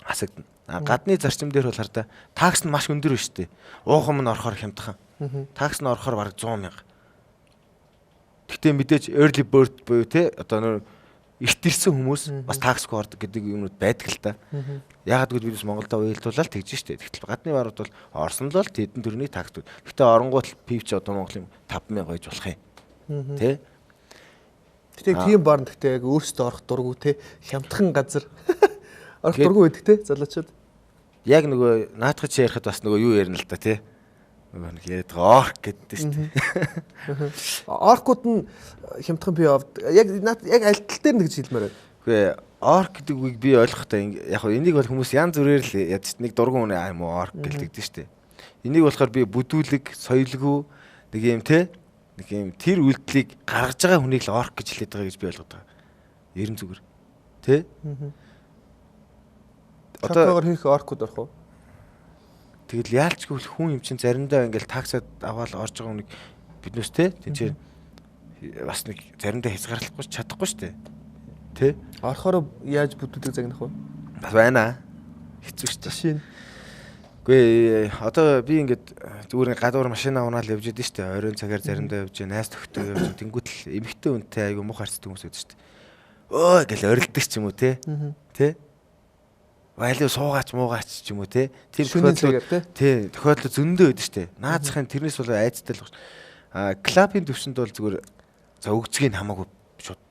хасагдана. Гадны зарчим дээр бол хардаа такс нь маш өндөр биш те. Уухам нь орохоор хямдхан. Такс нь орохоор бараг 100 мянга. Гэхдээ мэдээж early bird буюу те одоо эрт ирсэн хүмүүс бас таксгүй ордог гэдэг юмуд байдаг л та. Ягаад гэвэл бид Монголдо уялдуулаад тэгж штэ. Тэгтэл гадны барууд бол орсон л тэдэн төрний таксууд. Гэхдээ оронгууд пивч одоо Монголын 5000 гойж болох юм. Тэ? Тэгтээ тийм бар нь тэгтээ яг өөрсдөө орох дурггүй те. Хямдхан газар орох дурггүй байдаг те залуучууд. Яг нөгөө наадах чи ярихад бас нөгөө юу ярина л та те. Нөгөө нэг яриад байгаа орк гэдэг штэ. Оркууд нь хямдхан пив авд. Яг аль тал дээр нэг гэж хэлмээр байна. Үгүй орк гэдэг үгийг би ойлгохтой яг энийг бол хүмүүс янз бүрээр л ядч нэг дургуун үнэ юм уу орк гэлдэгдэн штэ. Энийг болохоор би бүдүүлэг, соёлгүй нэг юм те нэг юм тэр үйлдэлийг гаргаж байгаа хүнийг л орк гэж хэлээд байгаа гэж би ойлгоод байгаа. Ерэн зүгээр. Тэ? Чокогоор хийх оркууд орох уу? Тэгэл яалчгүй хүн юм чинь заримдаа ингээл таксад аваад орж байгаа хүнийг биднээс те тэнцээ бас нэг заримдаа хязгаарлахгүй чадахгүй шүү дээ. Тэ? Орохоор яаж бүдүүлэг загнах вэ? Бас байна. Хэцүү шүү дээ. Жишээ нь. Үгүй одоо би ингээд зүгээр гадуур машина унаал явж идэв шүү дээ. Оройн цагаар заримдаа явж, найз төгтөө явж, тэнгуүтэл эмхтэй үнтэй айгу мух харцдаг хүмүүс байдаг шүү дээ. Өө гэл орилдог ч юм уу те. Тэ? Вайлуу суугаач муугаач ч юм уу те. Тэр тохиолдол зөндөө байдаг шүү дээ. Наацхын тэрнээс болоо айцтай л байна. Клабын төвшөнд бол зүгээр за өгцгийг хамаагүй шууд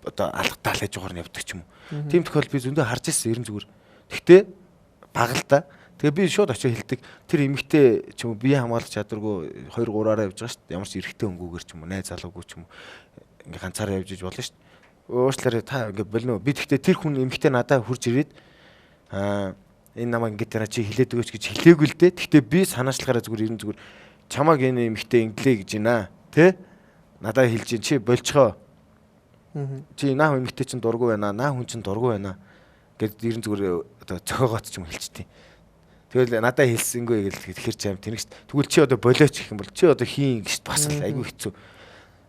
одоо алгатаал хийж байгаа нь явдаг ч юм уу. Тийм тохиолдол би зөндөө харж ирсэн ерэн зүгээр. Гэхдээ бага л да. Тэгээ би шууд очиж хэлдэг. Тэр эмэгтэй ч юм уу бие хамгаалах чадваргүй 2 3-аараа явж байгаа шүү дээ. Ямар ч эрэгтэй өнгөөр ч юм уу, найз залуугүй ч юм уу. Ингээ ганцаараа явж иж болно шүү дээ. Уушлаараа та ингээ болно. Би тэгтээ тэр хүн эмэгтэй надад хурж ирээд энэ намайг ингээ танаа чи хилээд өгөөч гэж хэлээгүй л дээ. Тэгтээ би санаачлахаараа зүгээр ерэн зүгээр чамааг энэ эмэгтэй инглээ гэж байна. Тэ? Надад хэлж чи болцгоо. Чи наа хүн эмэгтэй чинь дургу байна. Наа хүн чинь дургу байна. Гэт ерэн зүгээр одоо цохоогоот ч юм хэлчихдээ. Тэгэл надад хэлсэнгүй гэл тэгэхээр ч юм тэнэгс тэгвэл чи одоо болооч гэх юм бол чи одоо хийн гэж бас л айгүй хэцүү.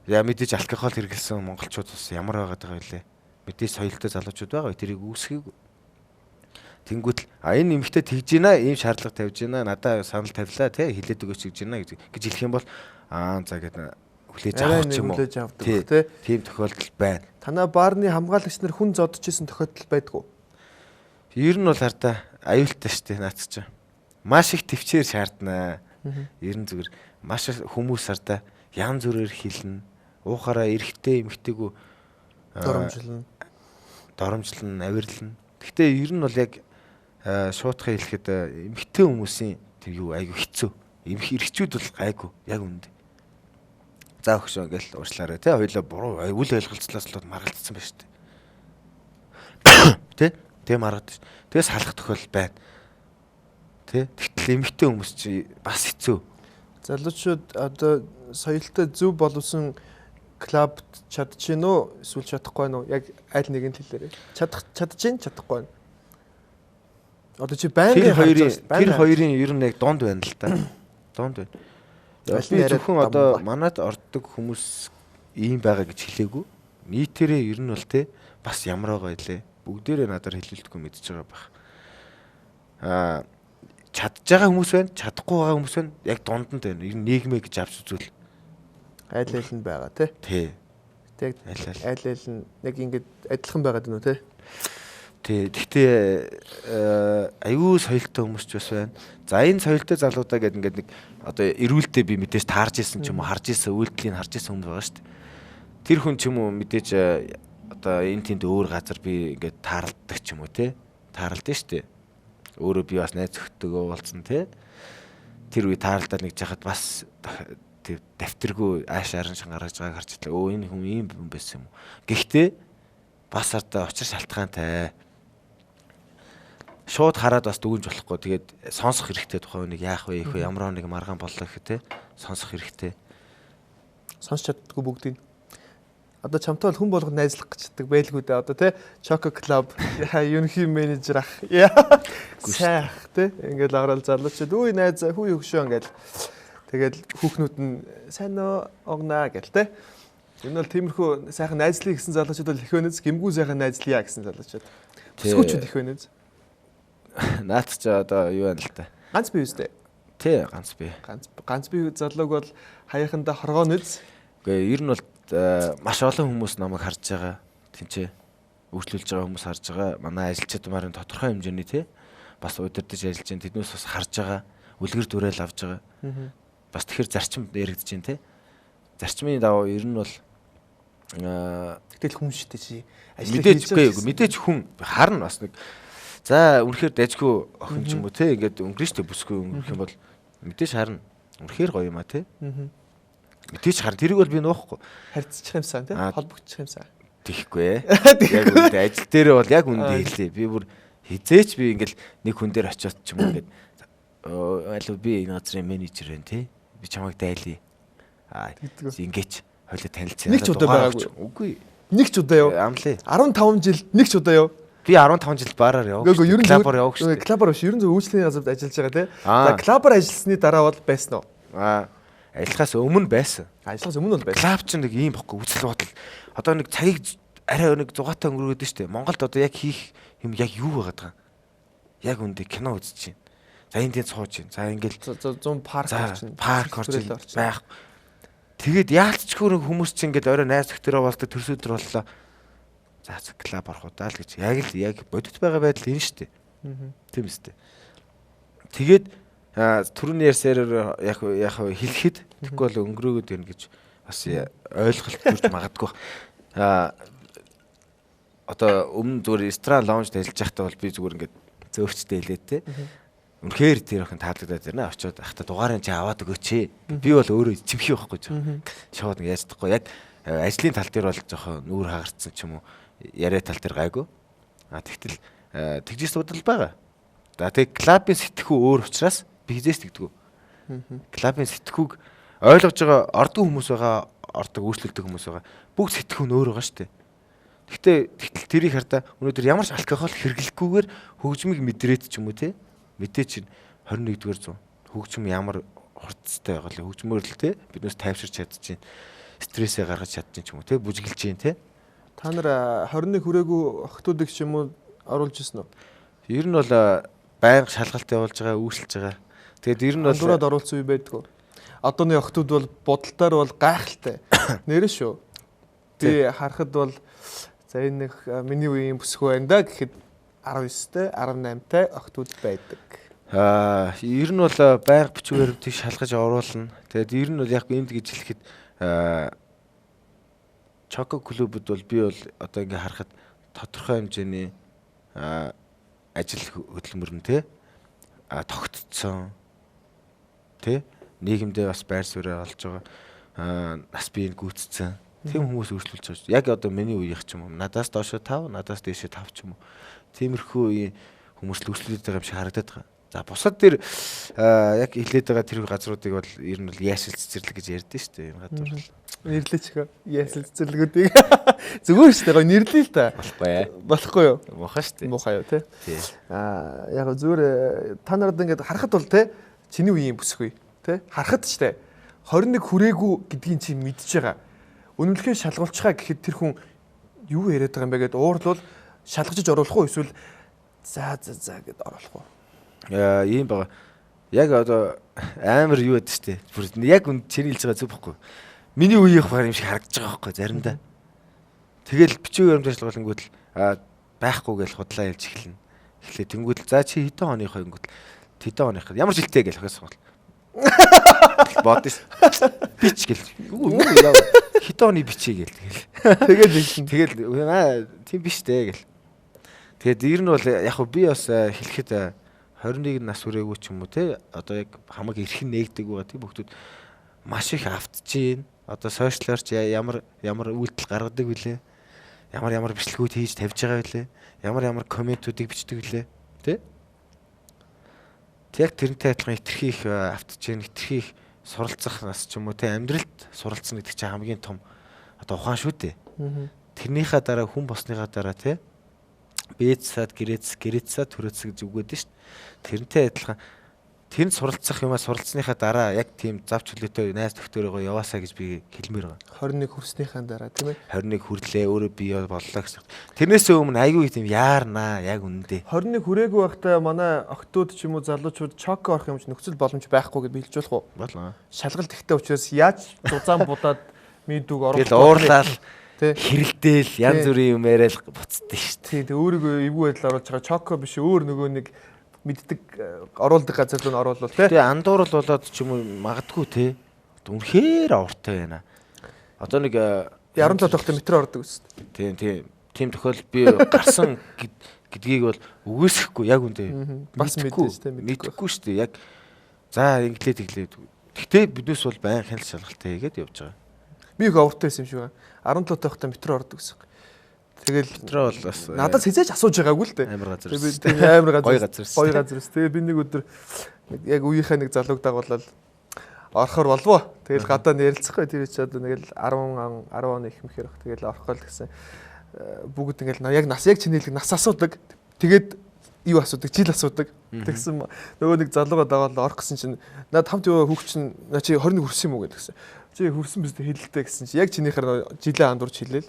Яа мэдээж алкогол хэрэглэсэн монголчууд бас ямар байгаад байгаа вэ? Мэдээж соёлтой залуучууд байгаа. Тэрийг үүсгэегүй. Тэнгүүтэл энэ нэмэгтэй тэгж гинэ, ийм шаардлага тавьж гинэ, надад санал тавилаа тий хилээд өгөөч гэж гинэ гэж хэлэх юм бол за гэдэг хүлээж авах ч юм уу. Тий. Тийм тохиолдол байна. Танаа баарны хамгаалагч нар хүн зодчихсэн тохиолдол байдгүй. Ер нь бол хардаа аюултай штэ наац чи. Маш их төвчээр шаардна. Ер нь зүгээр маш хүмүүс хардаа янз бүрээр хэлнэ. Уухаараа эрэхтэй эмхтэйгүү доромжлон, авирлна. Гэхдээ ер нь бол яг шуутхан хэлэхэд эмхтэй хүмүүсийн тэр юу айгу хэцүү. Эмх эрхчүүд бол гайгүй яг үндэ. За өгшөө ингээл уучлаарай тий. Хоёлаа буруу үл ойлголцлоос л маргалдсан байна шүү дээ. Тэ? Тэ маргад. Тэгээс халах тохиол байна. Тэ? Тэгтэл эмхтэй хүмүүс чи бас хэцүү. Залуучууд одоо соёлтой зөв боловсон клуб чадчихэв нөө эсвэл чадахгүй нөө яг аль нэг нь хэлээрэй. Чадчихэв чадахгүй байна. Одоо чи байнгын тэр хоёрын ер нь яг донд байна л да. Донд байна. Би зөвхөн одоо манад ордог хүмүүс ийм байгаа гэж хэлээгүй. Нийтээрээ ер нь бол те бас ямар байгаа илээ. Бүгдээрээ надаар хэлэлтгүй мэдчихэж байгаа байх. Чадж байгаа хүмүүс байна, чадахгүй байгаа хүмүүс байна. Яг дунданд байна. Ер нь нийгмээ гэж авч үзвэл айл айл нь байгаа тий. Тий. Тэг айл айл нь яг ингэж адилхан байгаад байна уу тий. Тий. Гэхдээ аюу соёлтой хүмүүс ч бас байна. За энэ соёлтой залуудаа гэдэг ингээд нэг одоо эрүүлдээ би мэдээж таарж исэн ч юм уу, харж исэн үйлдэлийг харж исэн хүмүүс байгаа шүү дээ. Тэр хүн ч юм уу мэдээж одоо энэ тэнд өөр газар би ингээд тааралдаг ч юм уу тий. Тааралдсан шүү дээ. Өөрөө би бас найз зөвхтөгөө болсон тий. Тэр үе тааралдаад нэг жахад бас тэг дэвтэргүй аашаар шангараж байгааг харж ирлээ. Өө энэ хүн ийм хүн байсан юм уу? Гэхдээ бас ардаа учир шалтгаантай. Шууд хараад бас дүгнж болохгүй. Тэгээд сонсох хэрэгтэй тухайн үнийг яах вэ, их вэ, ямар нэг маргаан боллоо гэх те сонсох хэрэгтэй. Сонсч чаддгүй бүгдийг. Одоо чамтай бол хүн болгонд найзлах гэждэг байлгүй дээ. Одоо те Choco Club ерөнхий менежер ах. Сайх те ингээл орол залуучууд үе найз хүү өгшөө ингээл. Тэгэл хүүхнүүд нь сайн уу огнаа гэл те. Энэ бол тиймэрхүү сайхан найзлыг гэсэн залуучууд бол их өнөз, гэмгүү сайхан найзлия гэсэн залуучууд. Төсгөөчүүд их өнөз. Наад ч одоо юу байна л та. Ганц бие үстэй. Тий, ганц бие. Ганц бие залууг бол хаяханда хоргоон үз. Үгүй ер нь бол маш олон хүмүүс намайг харж байгаа. Тинчээ өөрчлөлж байгаа хүмүүс харж байгаа. Манай ажилчид марын тодорхой хэмжээний тий бас удирдах ажиллаж байна. Тэднээс бас харж байгаа. Үлгэр дүрээл авж байгаа. Бас тэгэхээр зарчим яригдэж байна тий. Зарчмын даваа ер нь бол тэгтэл хүн шитэй чи мэдээж хүн харна бас нэг за үнэхээр дайжгүй охин ч юм уу те ингээд өнгөрөн штэ бүсгүй өнгөрөх юм бол мэдээж харна үнэхээр гоё юм а те мэдээж хар тэрийг бол би нуухгүй харьцчих юмсан те холбогдчих юмсан тийхгүй яг үндэ ажил дээр бол яг үндэ хэлээ би бүр хизээч би ингээд нэг хүн дээр очиод ч юм уу ингээд алуу би энэ газрын менежер байна те би чамайг дайлъя ингээч хойлоо танилцсан. Нэг ч удаа байгаагүй. Үгүй. Нэг ч удаа юу? Амлаа. 15 жил нэг ч удаа юу? Би 15 жил баараар явах. Клабаар явах шүү дээ. Клабаар биш, ерөн зөв үйлчлэлийн газарт ажиллаж байгаа те. За клабаар ажилласны дараа бол байсан уу? Ажиллахаас өмнө байсан. Ажиллахаас өмнө бол байсан. Клаб ч нэг ийм бохгүй үсэл бодол. Одоо нэг цагийг арай нэг 6-аатай өнгөрөөд нь шүү дээ. Монголд одоо яг хийх юм яг юу байгаад байгаа юм? Яг үндэ кино үзэж байна. За энд тийм сууж байна. За ингээл 100 парк орчин. Парк орчин байх. Тэгээд яалтчгүй нэг хүмүүс чинь ингээд орой найз нөхдөөрөө болдог төрсөдөр боллоо. За клаб орох удаа л гэж. Яг бодит байгаа байдал энэ шүү дээ. Тийм үстэй. Тэгээд түрүүний ярьсаар яг хэлэхэд тэгэхгүй бол өнгөрөөгд байна гэж бас ойлголт төрж магадгүй. Одоо өмнө зүгээр Эстран лаунжд ажиллаж байхдаа бол би зүгээр ингээд зөөвчтэй хэлээ те. Үнэхээр тэр охин таалагдаад байна. Очоод ахта дугаарыг чи аваад өгөөч. Би бол өөрөө чимхий байхгүй жоо. Шууд ингэ яаждаггүй. Яг ажлын тал дээр бол жоохон нүүр хагарцсан ч юм уу. Яриа тал дээр гайгүй. Тэгтэл тэгжээс удал байгаа. За тэг клабын сэтгхүү өөр учраас би хизээс тэгдэггүй. Клабын сэтгхүүг ойлгож байгаа ордог хүмүүс байгаа, ордог үйлчлүүлдэг хүмүүс байгаа. Бүгд сэтгхүү нь өөр байгаа шүү дээ. Тэгтэл тэрийг хардаа өнөөдөр ямар ч алкогол хэрэглэхгүйгээр хөгжмийг мэдрээд ч юм уу те. Мэдээ чинь 21-р зуун хөгжим ямар хурцтай байгаа л хөгжмөөр л те биднээс тайвширч чадчихээн. Стрессээ гаргаж чадчихээн ч юм уу те бүжиглж जैन те. Та нар 21 хүрээгүй охтуудыг ч юм уу оруулж ирсэн үү? Ер нь бол байнга шалгалт явуулж байгаа, үүсэлж байгаа. Тэгээд ер нь бол дураад оруулсан үе байдгүй. Одооны охтууд бол бодолтоор бол гайхалтай. Нэрэ шүү. Би харахад бол за энэ нэг миний үеийн бүсгүй байна да гэхэд 19-тэй 18-тай охтууд байдаг. Ер нь бол байнга бичвэр баримтыг шалгаж оруулна. Тэгээд ер нь бол яг энд гэж хэлэхэд Чоко клубуд бол би бол одоо ингээ харахад тодорхой хэмжээний ажил хөдөлмөр нь те тогтцсон те нийгэмдээ бас байр суурь олж байгаа нас биеийг гүйцэтгэсэн тийм хүмүүс өөрчлөлж байгаа. Яг одоо миний үеийнх ч юм уу надаас доошо 5 надаас дээшээ 5 ч юм уу тиймэрхүү хүмүүс л өөрчлөлт байгаа юм шиг харагдаад байгаа. За бусад дээр яг хэлээд байгаа тэр газруудыг бол ер нь бол яашил цэцэрлэг гэж ярьдэн шүү дээ энэ газар. Нэрлэж хаа яашил цэцэрлэгүүдийг зүгээр шүү дээ гоё нэрлэе л та. Болохгүй юу? Муухай шүү дээ. Муухай юу те. Яг зүгээр та нарт ингээд харахад бол те чиний үеийн бүсгүй те харахад ч те 21 хүрээгүй гэдгийг чи мэдж байгаа. Үнэмлэхээ шалгуулчихаа гэхэд тэр хүн юу яриад байгаа юм бэ гэдээ уурлал шалгажиж оруулах уу эсвэл за гэд оруулах уу? Ийм байгаа. Яг одоо амар юу байдаг штэ. Бүр яг чиний хэлж байгаа зүг бохгүй. Миний үеийнх баг юм шиг харагдаж байгаа байхгүй заримдаа. Тэгэл бичиг баримт ажиллагаалангууд л байхгүй гэж худлаа хэлж эхэлнэ. Эхлээ тэнгууд за чи хэдэн оны хойнгууд хэдэн оны ямар жилтэй гэж ахаас бол. Бодис. Бич гэл. Юу яа. Хэдэн оны бичээ гэл тэгэл. Тэгэл тийм биш дээ гэл. Тэгэд ер нь бол яг би бас хэлэхэд 21 нас хүрээгүй ч юм уу те одоо яг хамаг эрхэн нээгдэг байгаа тийм хүмүүс маш их автчихээн. Одоо сошиалар ч ямар үйлдэл гаргадаг вүлээ. Ямар бичлэгүүд хийж тавьж байгаа вүлээ. Ямар комментүүдийг бичдэг вүлээ. Тэ? Яг тэрнтэй адилхан хитрхи их автчихээн, хитрхи их суралцах нас ч юм уу те амьдралд суралцсан гэдэг чинь хамгийн том одоо ухаан шүү дээ. Тэрнийхээ дараа хүн босныхаа дараа те Бэцсад гэрээцсад төрөөц гэж үгээд шүү дээ. Тэрнтэй адилхан тэнд суралцах юмаа суралцсныхаа дараа яг тийм зав чөлөөтэй найз төгтөөрөө яваасаа гэж би хэлмээр байгаа. 21 хүрснийхаа дараа тийм ээ. 21 хүрлээ өөрөө би боллоо гэсэн. Тэрнээс өмнө айгүй тийм яарнаа яг үнэндээ. 21 хүрээгүй байхдаа манай охтууд ч юм уу залуучууд чоко орох юм ч нөхцөл боломж байхгүй гэж би хэлж болох уу? Болно. Шалгалт ихтэй учраас яаж зузаан будаад мэдүүг оруулах. Тэгэл уурлал хэрэлдээл янз бүрийн юм яриад буцдээ шүү дээ. Тэг өөрийгөө эвгүй байдал оруулж байгаа чоко биш өөр нөгөө нэг мэддэг оруулдаг газар руу оруулвал тий. Тэгээ андуурал болоод ч юм уу магадгүй тий. Үнэхээр авартай байна. Одоо нэг 17 дахь метро ордог үст. Тийм тохиол би гарсан гэдгийг бол үгүйсэхгүй яг үндэ. Бас мэдхгүй шүү дээ. Яг за инглээд. Гэхдээ биднээс бол байн хяналт шалгалтаа хийгээд явж байгаа. Би их авартай байсан юм шиг байна. 17 дахь метро ордог гэсэн. Тэгэл метро бол бас надаас хязгаарч асууж байгаагүй л дээ. Амар газар. Би амар газар. Гоё газар. Гоё газар. Тэгээ би нэг өдөр яг үеийнхээ нэг залууг дагуулаад орохоор болвоо. Тэгэл гадаа нэрэлцэхгүй тэр чи одоо нэг л 10 оны их мэхэр баг. Тэгэл орохоо л гэсэн. бүгд ингээл яг чиний хэлэг нас асуудаг. Тэгээд юу асуудаг, жил асуудаг. Тэгсэн нөгөө нэг залууга дагаад орох гэсэн чинь наад хамт яваа хүүхд чинь наа чи 21 хүрсэн юм уу гэдгсэн. Чи хүрсэн биз дээ хэлэлтэй гэсэн чи яг чинийхэр жилээ андуурч хэлээл.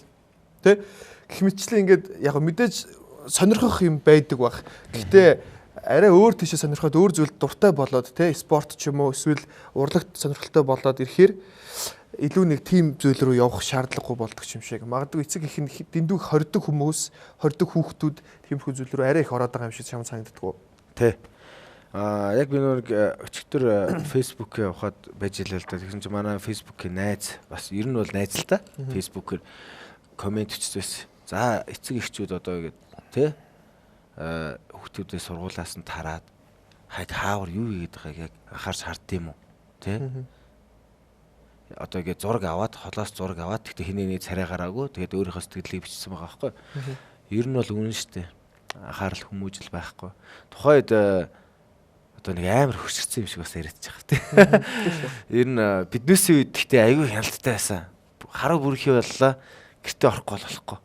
Тэ? Гэх мэтчлэн ингээд яг мэдээж сонирхох юм байдаг бах. Гэхдээ арай өөр тийшээ сонирхоод өөр зүйлд дуртай болоод тэ спорт ч юм уу эсвэл урлагт сонирхолтой болоод ирэхээр илүү нэг тим зүйл рүү явах шаардлагагүй болдог юм шиг. Магадгүй эцэг их дэндүү хордог хүмүүс, хордог хүүхдүүд тиймэрхүү зүйл рүү арай их ороод байгаа юм шиг чам санагддаг. Тэ. Яг би нэг өчигдөр Facebook-ээ ухаад байж илээ л да. Тэгсэн чинь манай Facebook-ийн найз бас ер нь бол найз л та. Facebook-ээр комент бичсэн. За эцэг эхчүүд одоо ингэ тэ хүүхдүүдээ сургуулаас нь тараад хайг хаавар юу хийгээд байгааг яг анхаарч хардд юм уу? Тэ? Одоо ингэ зураг аваад холоос зураг аваад тэгтээ хинээний царай гараагүй тэгээд өөрийнхөө сэтгэлийг бичсэн байгаа байхгүй. Ер нь бол үнэн шүү дээ. Анхаарал хүмүүжил байхгүй. Тухайд одоо нэг амар хөшөрсөн юм шиг бас яриад байгаа тийм. Ер нь биднээсийн үед гэхдээ аюу хяналттай байсан. Хараа бүрхий боллоо. Гэртээ орохгүй болохгүй.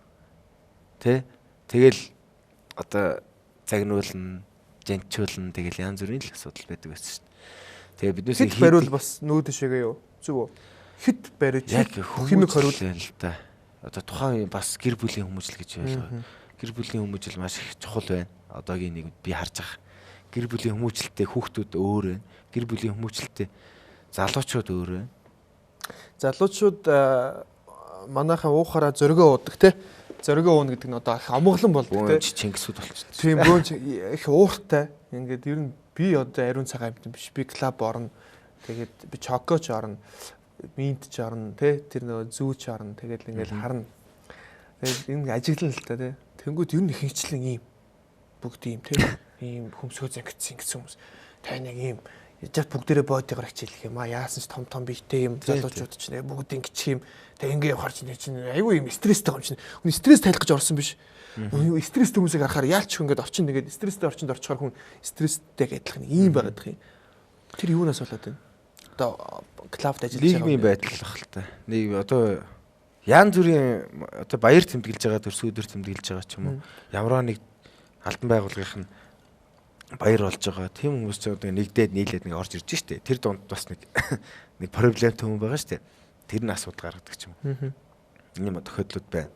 Тэ? Тэгэл одоо загнуулна, жанчуулна тэгэл янз бүрийн л асуудал байдаг байсан шүү дээ. Тэгээ биднээсээ хит бариул бас нүүд шигээ юу? Зүг үү? Хит бариуч яг химик хариул л да. Одоо тухайн бас гэр бүлийн хүмүүжил гэж байлгаа. Гэр бүлийн хүмүүжил маш их чухал байна. Одоогийн нэг би харж байгаа. Гэр бүлийн хүмүүжлэлтэй хүүхдүүд өөр байна. Гэр бүлийн хүмүүжлэлтэй залуучууд өөр байна. Залуучууд манайхаа уухаараа зөргөө уудаг те. Зөргөө уuna гэдэг нь одоо их амгалан болдог те. Чингисүүд болчихсон. Тийм бөөнч их ууртай. Ингээд ер нь би одоо ариун цагаан амт биш. Би клуб орно. Тэгээд би чокоч орно. Минт ч орно те. Тэр нөгөө зүүч орно. Тэгээд ингээд харна. Тэгээд энэ ажиглан л та те. Тэнгүүд ер нь ихэнчлэн ийм бүгд ийм те. Ийм хөмсгөө зангидсан гэсэн хүмүүс. Тань яг ийм яг бүгдээрээ бодигаар хичээлэх юм а. Яасан ч том биетэй юм залуучууд ч нэ бүгд ингэчих юм. Тэг ингээ явахаар чинь айгүй юм стресстэй юм чинь. Хүн стресс тайлах гэж орсон биш. Стресстэй хүмүүсийг харахаар яалч хүн ингээд орчин нэгээд стресстэй орчинд орчихоор хүн стресстэй адилхан ийм байгаад их юм. Тэр юунаас болоод байна? Одоо клубд ажиллаж байгаа нийгмийн байдал бах л та. Нэг одоо янз бүрийн одоо баяр тэмдэглэж байгаа төрсөдөр тэмдэглэж байгаа ч юм уу. Ямар нэг албан байгууллагын баяр болж байгаа. Тийм хүмүүс ч одоо нэгдээд нийлээд нэг орж ирж штэ. Тэр донд бас нэг проблемтэй хүн байгаа штэ. Тэр нь асуудал гаргадаг ч юм уу. Ийм тохиолдлууд байна.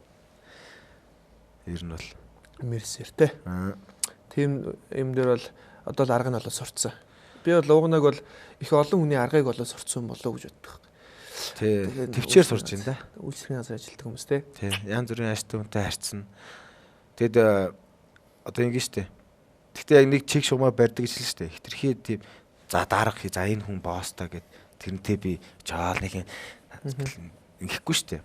Ер нь бол мерсэр те. Тийм юм дээр бол одоо л арга нь болоо сурцсан. Би бол уугнаг бол их олон хүний аргыг болоо сурцсан болоо гэж боддог. Тий. Төвчээр сурж байна да. Үйлчлэгийн газар ажилладаг хүмүүс те. Тий. Янз бүрийн ааштай хүнтэй харьцсан. Тэгэд одоо ингэ штэ. Гэхдээ яг нэг чиг шугамаа барьдаг гэж л штэ. Хитрхий тийм за дарах за энэ хүн босстой гэд тэрнтэй би жаал нэг ингэхгүй штэ.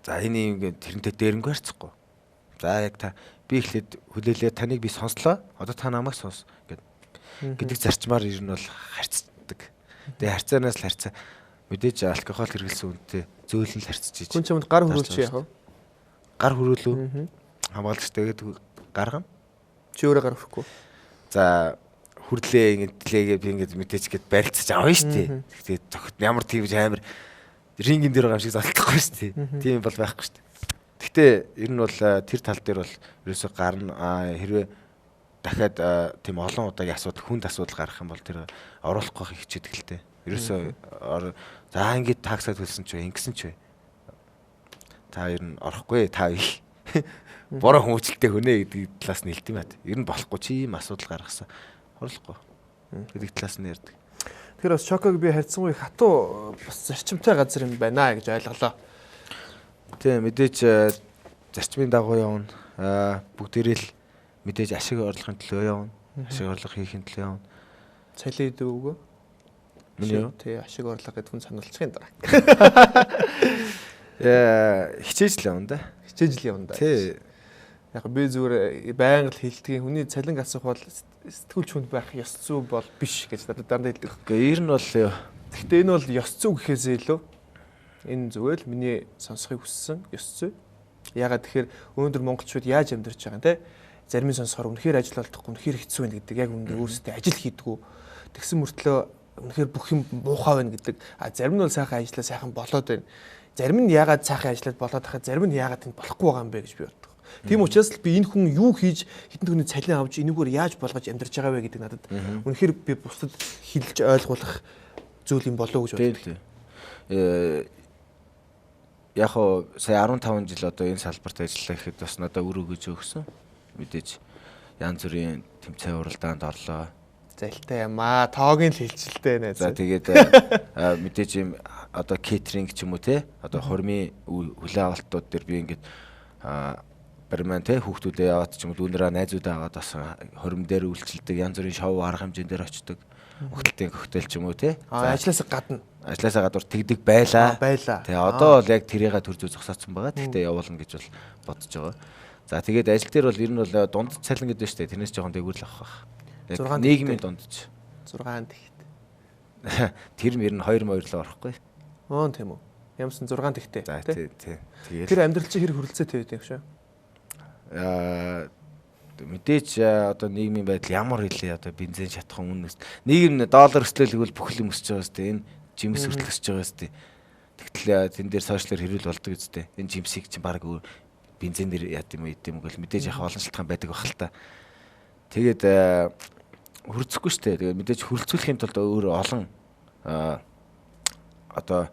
За энэ юм тэрнтэй дээрэнгүй харьцахгүй. За яг та би эхлээд хүлээлээ таныг би сонслоо. Одоо та намайг сонс гэдэг зарчмаар ер нь бол харьцдаг. Тэгээ харьцаанаас л харьцаа мэдээж алкогол хэрэглэсэн үнтэй зөөлөн л харьцаж ийж. Хүн чамд гар хөрүүлчих яах вэ? Гар хөрөөлөө. Хамгаалагчтай гэдэг гаргана. Чи өөрөө гар хөрөхгүй. За хүрлээ ингэтлээгээ би ингэж мэдээж гээд барилцаж авна шүү дээ. Тэгтээ зохит ямар тийм амар рингийн дээр байгаа юм шиг залтахгүй шүү дээ. Тийм бол байхгүй шүү дээ. Гэхдээ ер нь бол тэр тал дээр бол ерөөсө гарна хэрвээ дахиад тийм олон удаагийн асуудал хүнд асуудал гарах юм бол тэр оруулахгүй хичээдэг л дээ. Ерөөсө за ингэж таксад төлсөн ч вэ ингэсэн ч вэ. Та ер нь орохгүй та бороо хүмүүжлэлтэй хүнээ гэдэг талаас нь хэлдэм байт. Ер нь болохгүй чи ийм асуудал гаргасан. Орлохгүй. Гэдэг талаас нь ярьдаг. Тэр бас чоког би харьцангуй хатуу бас зарчимтай газар юм байна гэж ойлголоо. Тийм мэдээж зарчмын дагуу явна. Бүгдээрээ л мэдээж ашиг орлохын төлөө явна. Ашиг орлого хийхин төлөө явна. Цалин идэв үгүй. Миний юу? Тий ашиг орлого гэдэг хүн сануулчихын дараа. Хичээж л явна да. Хичээж л явна да. Тий. Яг би зүгээр байнга л хэлдэг. Хүний цалин асах бол сэтгүүлч хүнд байх ёс зүй бол биш гэж надад дандаа хэлдэг. Гэхдээ ер нь бол гэхдээ энэ бол ёс зүй гэхээсээ илүү энэ зүгээр л миний сонсохыг хүссэн ёс зүй. Ягаад тэгэхээр өнөөдөр монголчууд яаж амьдарч байгаа юм те? Зарим нь сонсохоор үнэхээр ажил олдохгүй, үнэхээр хэцүү байна гэдэг. Яг үүндээ өөрсдөө ажил хийдгүү. Тэгсэн мөртлөө үнэхээр бүх юм муухай байна гэдэг. А зарим нь бол сайхан ажиллаа сайхан болоод байна. зарим нь яагаад цаахын ажиллаад болоод тахад зарим нь яагаад тэнд болохгүй байгаа юм бэ гэж би боддог. Тийм учраас л би энэ хүн юу хийж хэдэн түүний цалин авч энэгээр яаж болгож амьдарч байгаа вэ гэдэг надад үнэхээр би бусдад хэлж ойлгуулах зүйл юм болов уу гэж боддог. Яг хоо сая 15 жил одоо энэ салбарт ажиллаа гэхэд бас надад өр өгөж өгсөн. Мэдээж янз бүрийн тэмцээн уралдаанд орлоо. Залтай юм аа. Тоогийн л хэлжилтэй нэ. За тэгээд мэдээж юм одоо кейтеринг ч юм уу те одоо хормын хүлээ авалтууд дээр би ингээд бариман те хүүхдүүдээ яваад ч юм уу дүүнэрээ найзуудаа аваад бас хорим дээр үйлчилдэг янз бүрийн шоу арга хэмжээнд дээр очдог. Хөтөлтийн коктейл ч юм уу те. Ажлаасаа гадуур тэгдэг байлаа. Тэгээ одоо бол яг тэрийг төр зүй зогсоодсон байгаа. Тэгтээ явуулна гэж бол бодож байгаа. За тэгээд ажил дээр бол ер нь бол дунд цалин гэдэг нь шүү дээ. Тэрнээс жоохон дээгүүр л авах байх. Нийгмийн дундч 6 тэгт. Тэр мөр нь 2 моёрлоо орохгүй. Тийм үү. Ямсан 6 тэгтээ. Тий. Тэгээд тэр амьдрал чинь хэр хөрөлцөөтэй байд юм шүү. Мэдээж одоо нийгмийн байдал ямар хэлээ одоо бензин шатхан үнэс нийгэм доллар өслөлгөл бүхэл юм өсөж байгаа сте энэ жимс хүртэл өсөж байгаа сте тэгтэл тэн дээр сошиалэр хэрүүл болдог үстэй энэ жимсийг чинь баг бензин дээр яд юм гэл мэдээж яг олон шалтгаан байдаг бах л та тэгээд хөрцөхгүй сте тэгээд мэдээж хөрөлцүүлэхийн тулд өөр олон одоо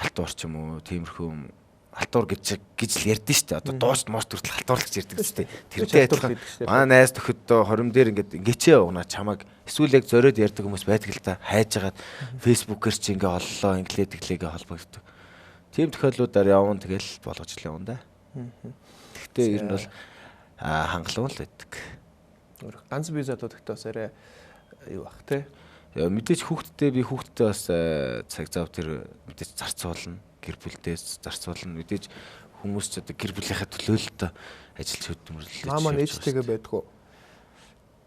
халтуур ч юм уу тиймэрхүү халтуур гэж л ярьдэн шүү дээ. Одоо дууш мост хүртэл халтуур гэж ярьдаг шүү дээ. Тэртэй адилхан манай найз төхөд хорим дээр ингэчээ угнаа чамаг эсвэл яг зориод ярьдаг хүмүүс байдаг л та хайж агаад фэйсбүүкээр чи ингээ оллоо инглээ тэглээгээ холбогддог. Тийм тохиолдлуудаар явна тэгэл болгож л явна да. Гэхдээ ер нь бол хангалуун л байдаг. Ганц бие залуудагтай бас арай юу бах те. Мэдээж хүүхдтэй бас цаг зав тэр мэдээж зарцуулна. Гэр бүлдээс зарцуулна мэдээж хүмүүс ч одоо гэр бүлийнхаа төлөө л доо ажиллаж хөдөлмөрлөж маа нээжтэйгээ байдгүй.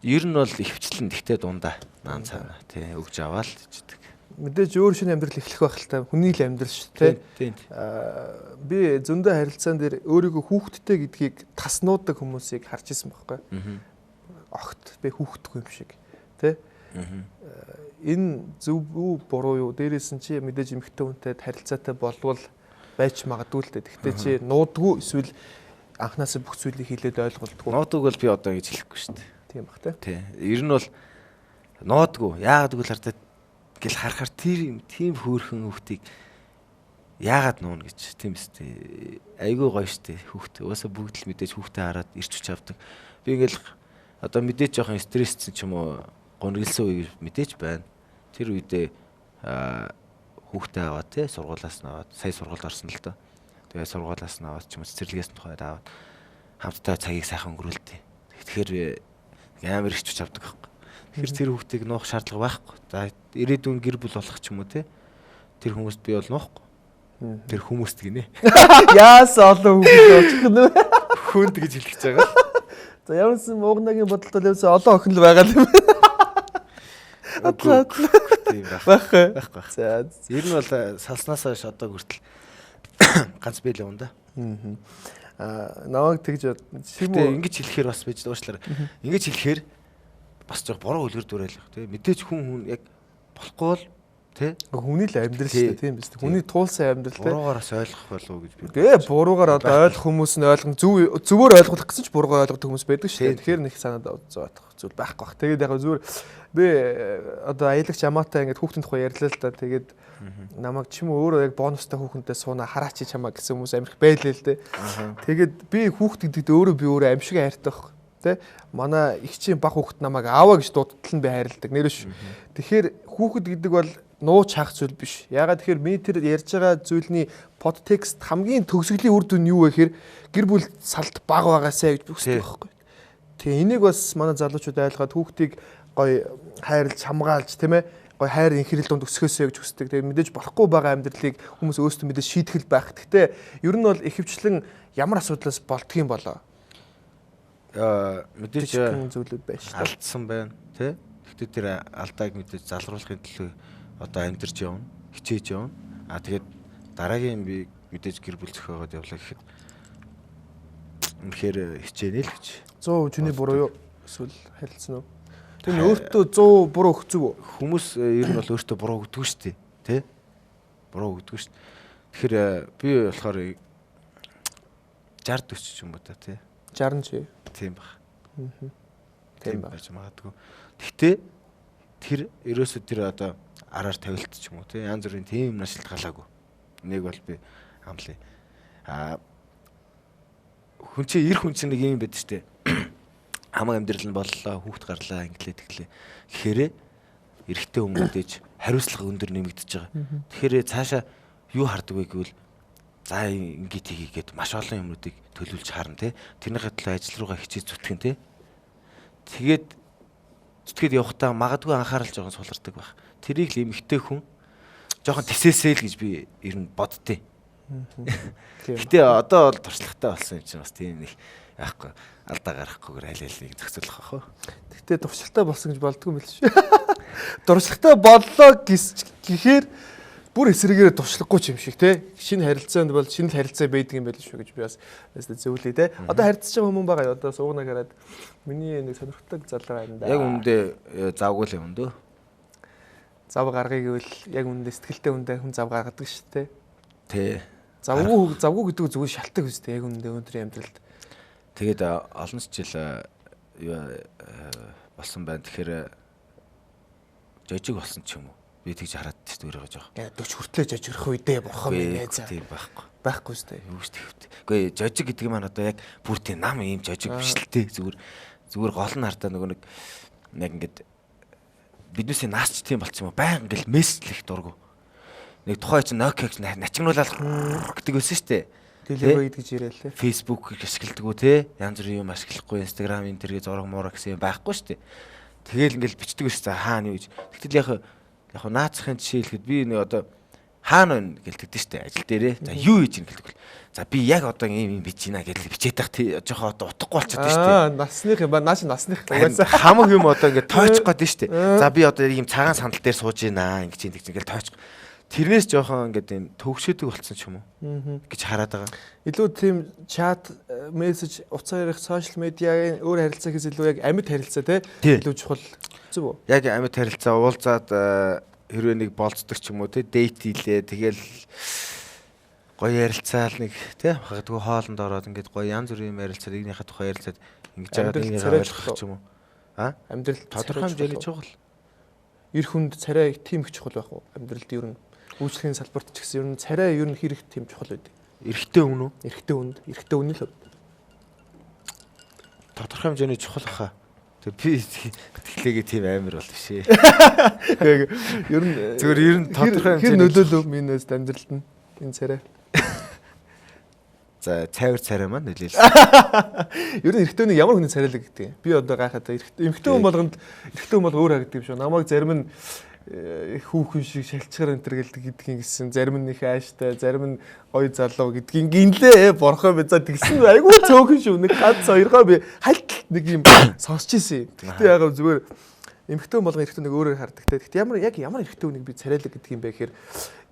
Ер нь бол ихвчлэн тэгтээ дундаа наан цаана тий өгж аваал гэждэг. Мэдээж өөр шинэ амьдрал эхлэх байх л та хүний л амьдрал шүү тий. Би зөндөө харилцаан дээр өөрийгөө хүүхдтэй гэдгийг таснуудаг хүмүүсийг харж ирсэн байхгүй. Огт би хүүхдгүй юм шиг тий. Энэ зөв үү буруу юу дээрээс нь чи мэдээж эмэгтэй хүнтэй харилцаатай болвол байж магадгүй л дээ. Тэгтээ чи нуудгүй эсвэл анханасаа бүх зүйлийг хэлээд ойлгуулдаггүй. Нуудгүй бол би одоо гэж хэлэхгүй шүү дээ. Тийм бах тий. Ер нь бол нуудгүй. Яагаад гэвэл хардаа гэл харахаар тийм хөөрхөн хүүхдийг яагаад нууна гэж тийм үстэй. Айгүй гоё штэ хүүхд. Уусаа бүгд л мэдээж хүүхдээ хараад ирч хүч авдаг. Би ингээл одоо мэдээж жоохон стрессцэн ч юм уу гонрилсан үе мэдээж байна. Тэр үедээ хүүхдээ аваад тий сургуулаас нь аваад сая сургуульд орсон л доо. Тэгээ сургуулаас нь аваад ч юм уу цэцэрлэгээс нь тухайд аваад хамтдаа цагийг сайхан өнгөрүүлдэг. Тэгэхээр амар ихч авдаг байхгүй. Тэгэхээр тэр хүүхдийг нуух шаардлага байхгүй. За ирээдүйн гэр бүл болох ч юм уу тий тэр хүмүүст би бол нуухгүй. Тэр хүмүүст гинэ. Яас олон хүүхэд очих нь хүнд гэж хэлчихэж байгаа. За ямарсан муугнагийн бодолтой явсан олон охин л байгаа юм. Атлаа. Тийм байхгүй. За ер нь бол салснаас хойш одоо хүртэл ганц би л юм да. Намайг тэгж ингэж хэлэхээр бас байж уушлаа. Ингэж хэлэхээр бас жоо буруу үлгэр дуурайл яг тий. Мэдээж хүн яг болохгүй бол тий. Хүний л амьдрал шүү дээ тийм биз. Хүний туулсан амьдрал тий. Буруугаараас ойлгох болов уу гэж би. Тэгээ буруугаар одоо ойлгох хүмүүс нь ойлгон зөвөр ойлгох гэсэн ч буруугаар ойлгох хүмүүс байдаг шүү дээ. Тэгэхээр нэг санаад зовоодох зүйл байхгүй бах. Тэгээд яг зүгээр би одоо аялагч ямаатай ингээд хүүхдийн тухай ярьлаа л да. Тэгээд намайг ч юм уу өөрөө яг бонустай хүүхэнтэй сууна хараач чамаа гэсэн хүмүүс амирх байлээ л дээ. Тэгээд би хүүхд гэдэгт өөрөө би өөрөө амшиг хайртай те манай их чинь баг хүүхд намайг ааваа гэж дуудтал нь би хайрладаг нэрш. Тэгэхээр хүүхд гэдэг бол нууч хаах зүйл биш. Ягаад тэгэхээр ми тэр ярьж байгаа зүйлний подтекст хамгийн төгсгөлийн үр дүн юу вэ гэхээр гэр бүл салт баг байгаасаа гэж бүсдэг байхгүй. Тэгээ энийг бас манай залуучууд ойлгоод хүүхдийг гоё хайрлж хамгаалж тийм ээ гоё хайр инхэрэл донд өсгөөсэй гэж хүсдэг. Тэгээ мэдээж болохгүй байгаа амьдралыг хүмүүс өөрсдөө мэдээж шийтгэл байх. Гэхдээ ер нь бол ихэвчлэн ямар асуудлаас болдгийм болоо. Мэдээж зүйлүүд байна шүү дээ. Алдсан байна тий. Гэхдээ тэр алдааг мэдээж залруулахын төлөө одоо амьдарч явна, хичээж явна. Тэгээд дараагийн би мэдээж гэр бүл зохиогоод явлаа гэхэд үнэхээр хичээнэ л гэж. 100% чиний буруу юу? Эсвэл харилцсан уу? Тэр өөртөө 100 буруу өгч зүг үү? Хүмүүс ер нь бол өөртөө буруу өгдөг шүү дээ, тий? Буруу өгдөг шүү дээ. Тэгэхээр би болохоор 60 40 ч юм уу та тий. 60 ч. Тийм баг. Тийм байж магадгүй. Гэхдээ тэр ерөөсөө тэр одоо араар тавилт ч юм уу тий. Янз бүрийн тийм юм шилтгалаагүй. Нэг бол би амлаа. Хүн чинь эр хүн чинь нэг юм байдаг штэ. Хамаг амьдрал нь боллоо, хүүхд гарлаа, инглээ тэглээ. Тэгэхээр эрэгтэй хүмүүдэж хариуцлага өндөр нэмэгдэж байгаа. Тэгэхээр цаашаа юу хардаг вэ гэвэл за ингээд хийгээд маш олон юмнуудыг төлөвлөж харна тий. Тэрнийхээ төлөө ажил руугаа хичээж зүтгэн тий. Тэгээд зүтгээд явахдаа магадгүй анхаарал жоохон сулардаг байх. Тэрийг л эмэгтэй хүн жоохон тисээсэй л гэж би ер нь боддتي. Гэтэ одоо бол туршлагатай болсон юм чинь бас тийм нэг яахгүй алдаа гарахгүйгээр аль алийг зохицуулах байх. Гэтэ туршлагатай болсон гэж болдгүй юм л шүү. Туршлагатай боллоо гэхээр бүр эсрэгээр туршлагагүй ч юм шиг те. Шинэ харилцаанд бол шинэ харилцаа байдаг юм байл шүү гэж би бас зөвлөе те. Одоо харилцаж байгаа хүмүүс байгаа юу? Одоо суугнаа хараад миний нэг сонирхдаг залуу байна да. Яг үндэ завгүй л юм дөө. Зав гаргыг гэвэл яг үндэ сэтгэлтэй үндэ хүн зав гаргадаг шүү те. Тэ. Завгүй гэдэг зүгээр шалтгаан үстэй яг үндэ өнөөдрийн амьдралд. Тэгээд олон жил болсон байна. Тэгэхээр жожиг болсон ч юм уу. Би тэгж хараад тест өөрөө жоох. 40 хүртлээ жожигрох үедээ бурхан минь нээзаа. Тийм байхгүй. Байхгүй үстэй. Юу ч тэгвтэй. Үгүй жожиг гэдэг маань одоо яг бүр тийм нам ийм жожиг биш л дээ. Зүгээр гол нь хартаа нөгөө нэг яг ингээд биднээсээ наасч тийм болчих юм уу. Баян ингээл мессежлэх дургу. Нэг тухай чинь Nokia-г начигнуулаад гэдэг байсан шүү дээ. Delivery гэж ирээл. Facebook ашигладаг уу те? Янз бүрийн юм ашиглахгүй, Instagram энэ төргээ зураг муурах гэсэн юм байхгүй шүү дээ. Тэгэл ингээл бичдэг ш. За хаана юу гэж. Тэгтэл яг наацхийн жишээ хэлэхэд би нэг одоо хаана байна гэлдэгдэн штэ ажил дээрээ. За юу хийж ин гэлдэг. За би яг одоо ийм бич гинэ гэдэл бичээд тах жоохон одоо утгагүй болчиход штэ. Насных юм ба нааш насных хамаг юм одоо ингээд тойчих гээд штэ. За би одоо ийм цагаан сандал дээр сууж гинэ ингэж ингээл тойчих. Тэрнээс жоохон ингээд энэ төвшөөдөг болцсон ч юм уу гэж хараад байгаа. Илүү тийм чат, мессеж, уцаар ярих сошиал медиагийн өөр харилцаахээс илүү яг амьд харилцаа те илүү чухал зүг үү? Яг амьд харилцаа уулзаад хэрвээ нэг болцдог ч юм уу те дейт хийлээ тэгэл гоё ярилцаал нэг те магадгүй хоолнд ороод ингээд гоё янз бүрийн юм ярилцаад нэгнийхээ тухай ярилцаад ингэж яагаад нэгнийхээ ойлгох ч юм уу? Амьдрал тодорхой хэмжээний чухал. Эр хүнд царай тийм их чухал байх уу? Амьдралд ер нь үйлчлэгийн салбарт ч гэсэн ер нь царай ер нь хэрэг тийм чухал байдаг. Эрэгтэй хүн үү? Эрэгтэй үнэ л. Тодорхой хэмжээний чухал хаа. Тэг би тэтгэлээгээ тийм амар бол биш ээ. Ер нь зүгээр ер нь тодорхой хэмжээний нөлөөлөв минь өст амьдралд нь энэ царай. За цайвар маань нөлөөлсөн. Ер нь эрэгтэй хүн ямар хүний царайлаг гэдэг. Би одоо гайхаад эмэгтэй хүн болгонд эрэгтэй хүн бол өөр харагддаг юм шүү. Намайг зарим нь хүүхэн шиг шалчгаар энэ гэдгийг гисэн зарим нь их ааштай зарим нь гоё залуу гэдгийг гинлээ борхоо би за тэгсэн айгүй цөөхөн шүү нэг ганц хоёргоо би хальт нэг юм сонсч ийсэн. Гэхдээ яг зүгээр эмэгтэй болгон эрэгтэй нэг өөрөөр хардаг те. Гэхдээ ямар эрэгтэй хүнийг би царайлаг гэдэг юм бэ гэхээр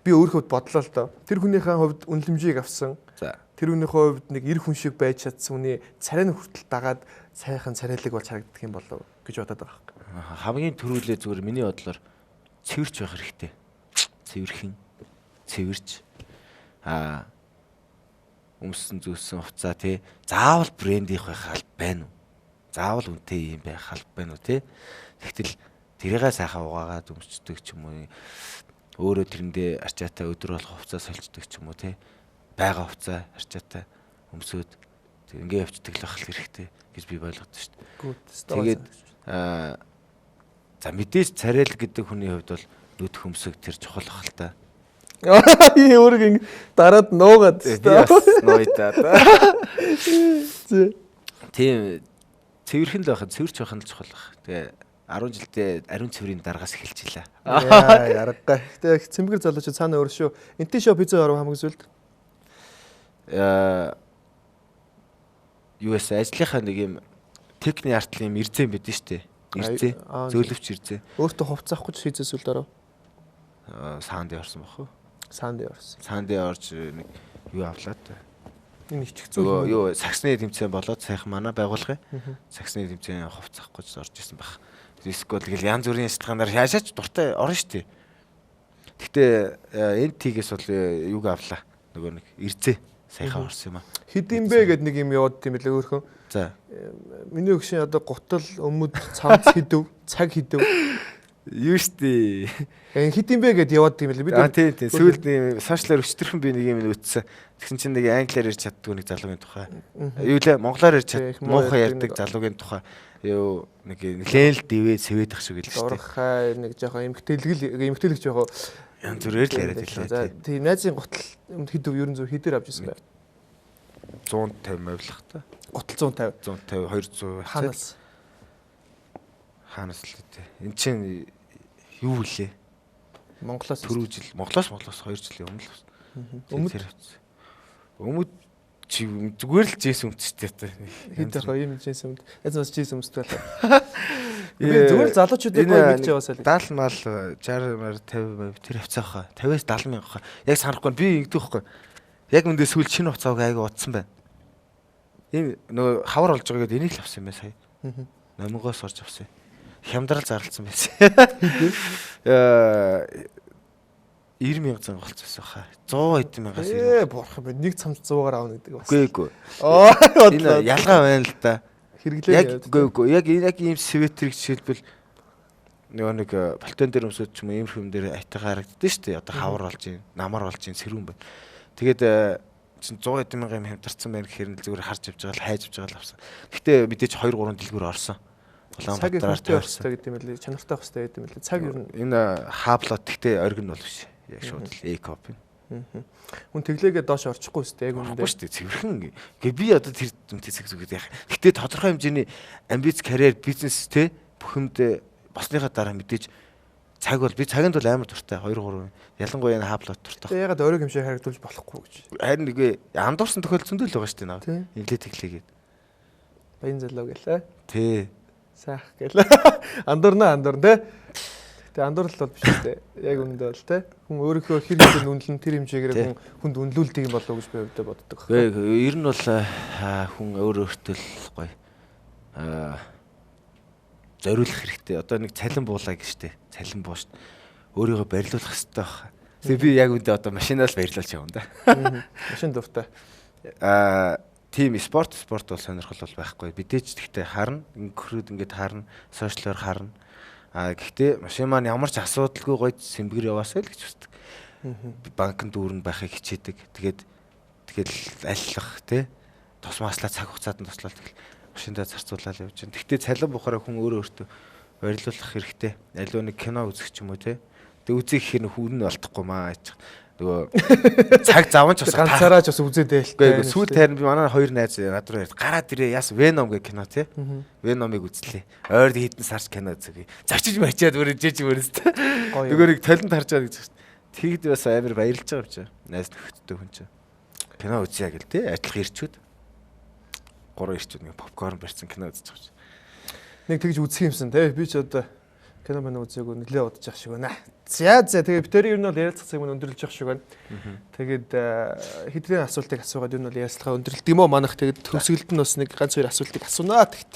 би өөрийнхөө бодлоо л доо. Тэр хүнийхээ хувьд үнэлэмжийг авсан. За тэр хүнийхээ хувьд нэг эр хүн шиг байж чадсан хүний царай нь хүртэл дагаад сайхан царайлаг болж харагддаг юм болов гэж бодоод байгаа юм. Хамгийн түрүүлээ зүгээр миний бодлоор цэвэрч байх хэрэгтэй. Цэвэрч. Өмсөн зөөсөн хувцаа тий. Заавал брендийнх байх алба байна уу? Заавал үнэтэй юм байх алба байна уу тий? Тэгтэл тэрийгээ сайхан угаагаад өмсчдөг ч юм уу. Өөрөө тэрэндээ арчаатай өдөр болох хувцас солилцдог ч юм уу тий. Бага хувцас арчаатай өмсөд тэг ингээ явцдаг л байх хэрэгтэй гэж би ойлгодог шүү дээ. Тэгээд за мэдээж царайлаг гэдэг хүний хувьд бол нүд хөмсөг тэр чухал ах л та. Өөрийг дараад нуугаад нууйдаад. Тийм цэвэрхэн л байх, цэвэрч байх нь л чухал байх. Тэгээ 10 жилдээ ариун цэврийн дараагаас эхэлчихлээ. Яраггүй. Тэгээ цэмбэр залууч цаана өөр шүү. Энти шоу пицца оров хамгийн зүйлд. US ажлынхаа нэг юм техник артлын ирзэн байдэн штэ. Ирзээ. Зөөлөвч ирзээ. Өөртөө хувцас авахгүй ч хийзээс үл дараа. Саанд яварсан бах уу? Саанд яварсан. Саанд яварч нэг юу авлаа та. Энэ ичих зүйл. Юу саксны тэмцээн болоод сайхан манай байгуулгын саксны тэмцээн хувцас авахгүй ч орж исэн бах. Рискол гэл янз бүрийн стаганаар хаашаач дуртай орно штэ. Гэтэ энэ тгээс бол юуг авлаа. нөгөө нэг ирзээ саяхан орсон юм аа. Хэдин бэ гэд нэг юм яваад тийм байлээ өөрхөн. За. Миний өгшин одоо гутал, өмд, цамц хэдэв, цаг хэдэв. Юу штий. Хэдин бэ гэд яваад тийм байлээ. Бид тийм сүүлд сошиалаар өчтөрхөн би нэг юм үтсэн. Тэгсэн чинь нэг англиар ярьж чаддгүй нэг залуугийн тухай. Юу лээ монголоор ярьж чад муухай ярьдаг залуугийн тухай. Юу нэг нэлээл дивээ сэвэдэх шиг л штий. Дурхай нэг жоохон эмхтэлэг жоохон янз бүрээр л яриад илээ. За тийм найзын гутал хэдэв ерөн зөв хэдээр авч ирсэн бай. 150 мавлах та. Гутал 150 200 хаанаас л дээ. Энд чинь юу вүлээ? Монголоос түрүү жил Монголоос 2 жилийн өмнө л. Өмнөд чи зүгээр л жийс өмчтэй та. Хэд яг юм жийс өмд. Язмас жийс өмсдөг байлаа. Би зүгээр залуучуудыг гоё мэдж яваасаа л. 70 мал 60 мар 50 тэр хавцаахаа 50-аас 70 мянга. Яг санахгүй би ингэдэг байхгүй. Яг үндэ сүүл шинэ хуцааг айгу утсан байна. Энэ нөгөө хавар болж байгаа гэдээ энийг л авсан юм байна сая. Номгоос орж авсан. Хямдрал зарлцсан байсан. 90,000 зан болчихсон хаа. 100 хэдэн мянгаас. Бурхан байна. Нэг цамц 100-аар аавна гэдэг бас. Үгүй. Энэ ялгаа байна л да. Хэрэглээ. Үгүй. Яг ийм светрийг жишээлбэл нөгөө нэг балтон дээр өмсөд ч юм ийм хүм дээр айтайгаа харагддаг шүү дээ. Одоо хавар болж байна, намар болж байна, сэрүүн байна. Тэгээд чинь 100 хэдэн мянган юм хямдарсан байна гэхээр нь зүгээр харж авч байгаа л хайж авч байгаа л авсан. Гэтэ мэдээж 2 3 дэлгүүр орсон. Улаанбаатараар таарсан гэдэг юм лээ. Чанартай хөстэй гэдэг юм лээ. Цаг ер нь энэ хаблот гэхдээ оригин бол биш. Яг шууд л E-copy. Хүн тэглээгээ доош орчихгүй өстэй яг үнэндээ. Баггүй шүү дээ. Цэвэрхэн. Гэ би одоо тэр дүнтэй зэгзүүгээд яах. Гэтэ тодорхой хэмжээний амбиц, карьер, бизнес те бүх юмд босныхаа дараа мэдээж цаг бол би цагинд бол амар дуртай 2 3. Ялангуяа энэ хаблот дуртай. Тэгээ ягаад ориг хэмжээ харагдуулж болохгүй гэж. Харин нэг андуурсан тохиолдол зөндөл байгаа шүү дээ наа. Инглээ тэглээгээд. Баян залуу гэлээ. Тий. Сайх гэлээ. Андуурна те. Тэгээ андуурлал бол биш үү? Яг үнэндээ бол те. Хүн өөрийнхөө хэр хэдэн үнэлэн тэр хэмжээгээр хүнд үнэлүүлдэг юм болов уу гэж би өвдө боддог. Ер нь бол хүн өөртөө л гоё зориулах хэрэгтэй. Одоо нэг цалин буулаа гэж штэ. Цалин буу штэ. Өөрийгөө барилуулах хэрэгтэй баг. Тэгээ би яг үндэ одоо машинаас барилуулж явна да. Машин дуртай. Тийм спорт бол сонирхол бол байхгүй. Бидээч гэхдээ харна, ингэхрүүд ингээд харна, сошиалоор харна. Гэхдээ машин маань ямар ч асуудалгүй гоё сэмбгэр яваасаа л гэж үздэг. Банкнд дүүрэн байхыг хичээдэг. Тэгэл аллах тий. Тос маслаа цаг хугацаанд нь тослол тэгэл машиндаа зарцуулаад явж байна. Гэхдээ цалин бухараа хүн өөртөө барилуулах хэрэгтэй. Аливаа нэг кино үзэх ч юм уу тий. Тэг үзэх хэрэг хүн нь олдохгүй маа гэж. Нөгөө цаг заван ч бас ганцаараа ч бас үзээд байлтай. Сүүл тайрн би манай 2 найз над руу ярьд. Гараад ирээ яас Venom гэх кино тий. Venom-ыг үзлээ. Ойр хэдэн сарч кино үзэв. Зочиж мачаад өрөжж өрөөстэй. Нөгөө нэг талент харж байгаа гэж байна. Тэгд бас амар баярлж байгаа юм чи. Найз нөхөдтэй хүн чи. Кино үзье гэл тий. Ажлах ирчүүд. 3 ирчүүд нэг попкорн барьсан кино үзэж байгаа. Нэг тэгж үзэх юмсан тий. Би ч одоо кино мань үзээгүй нэлээ удаж явах шиг байна. За тэгээ битэр ер нь бол ярилцах цаг мань өндөрлөж явах шиг байна. Тэгээд хэдийн асуултыг асуугаад ер нь бол ярилцлагаа өндөрлөдөг юм уу манайх. Тэгээд төгсгөлд нь бас нэг ганц хоёр асуултыг асуунаа тэгт.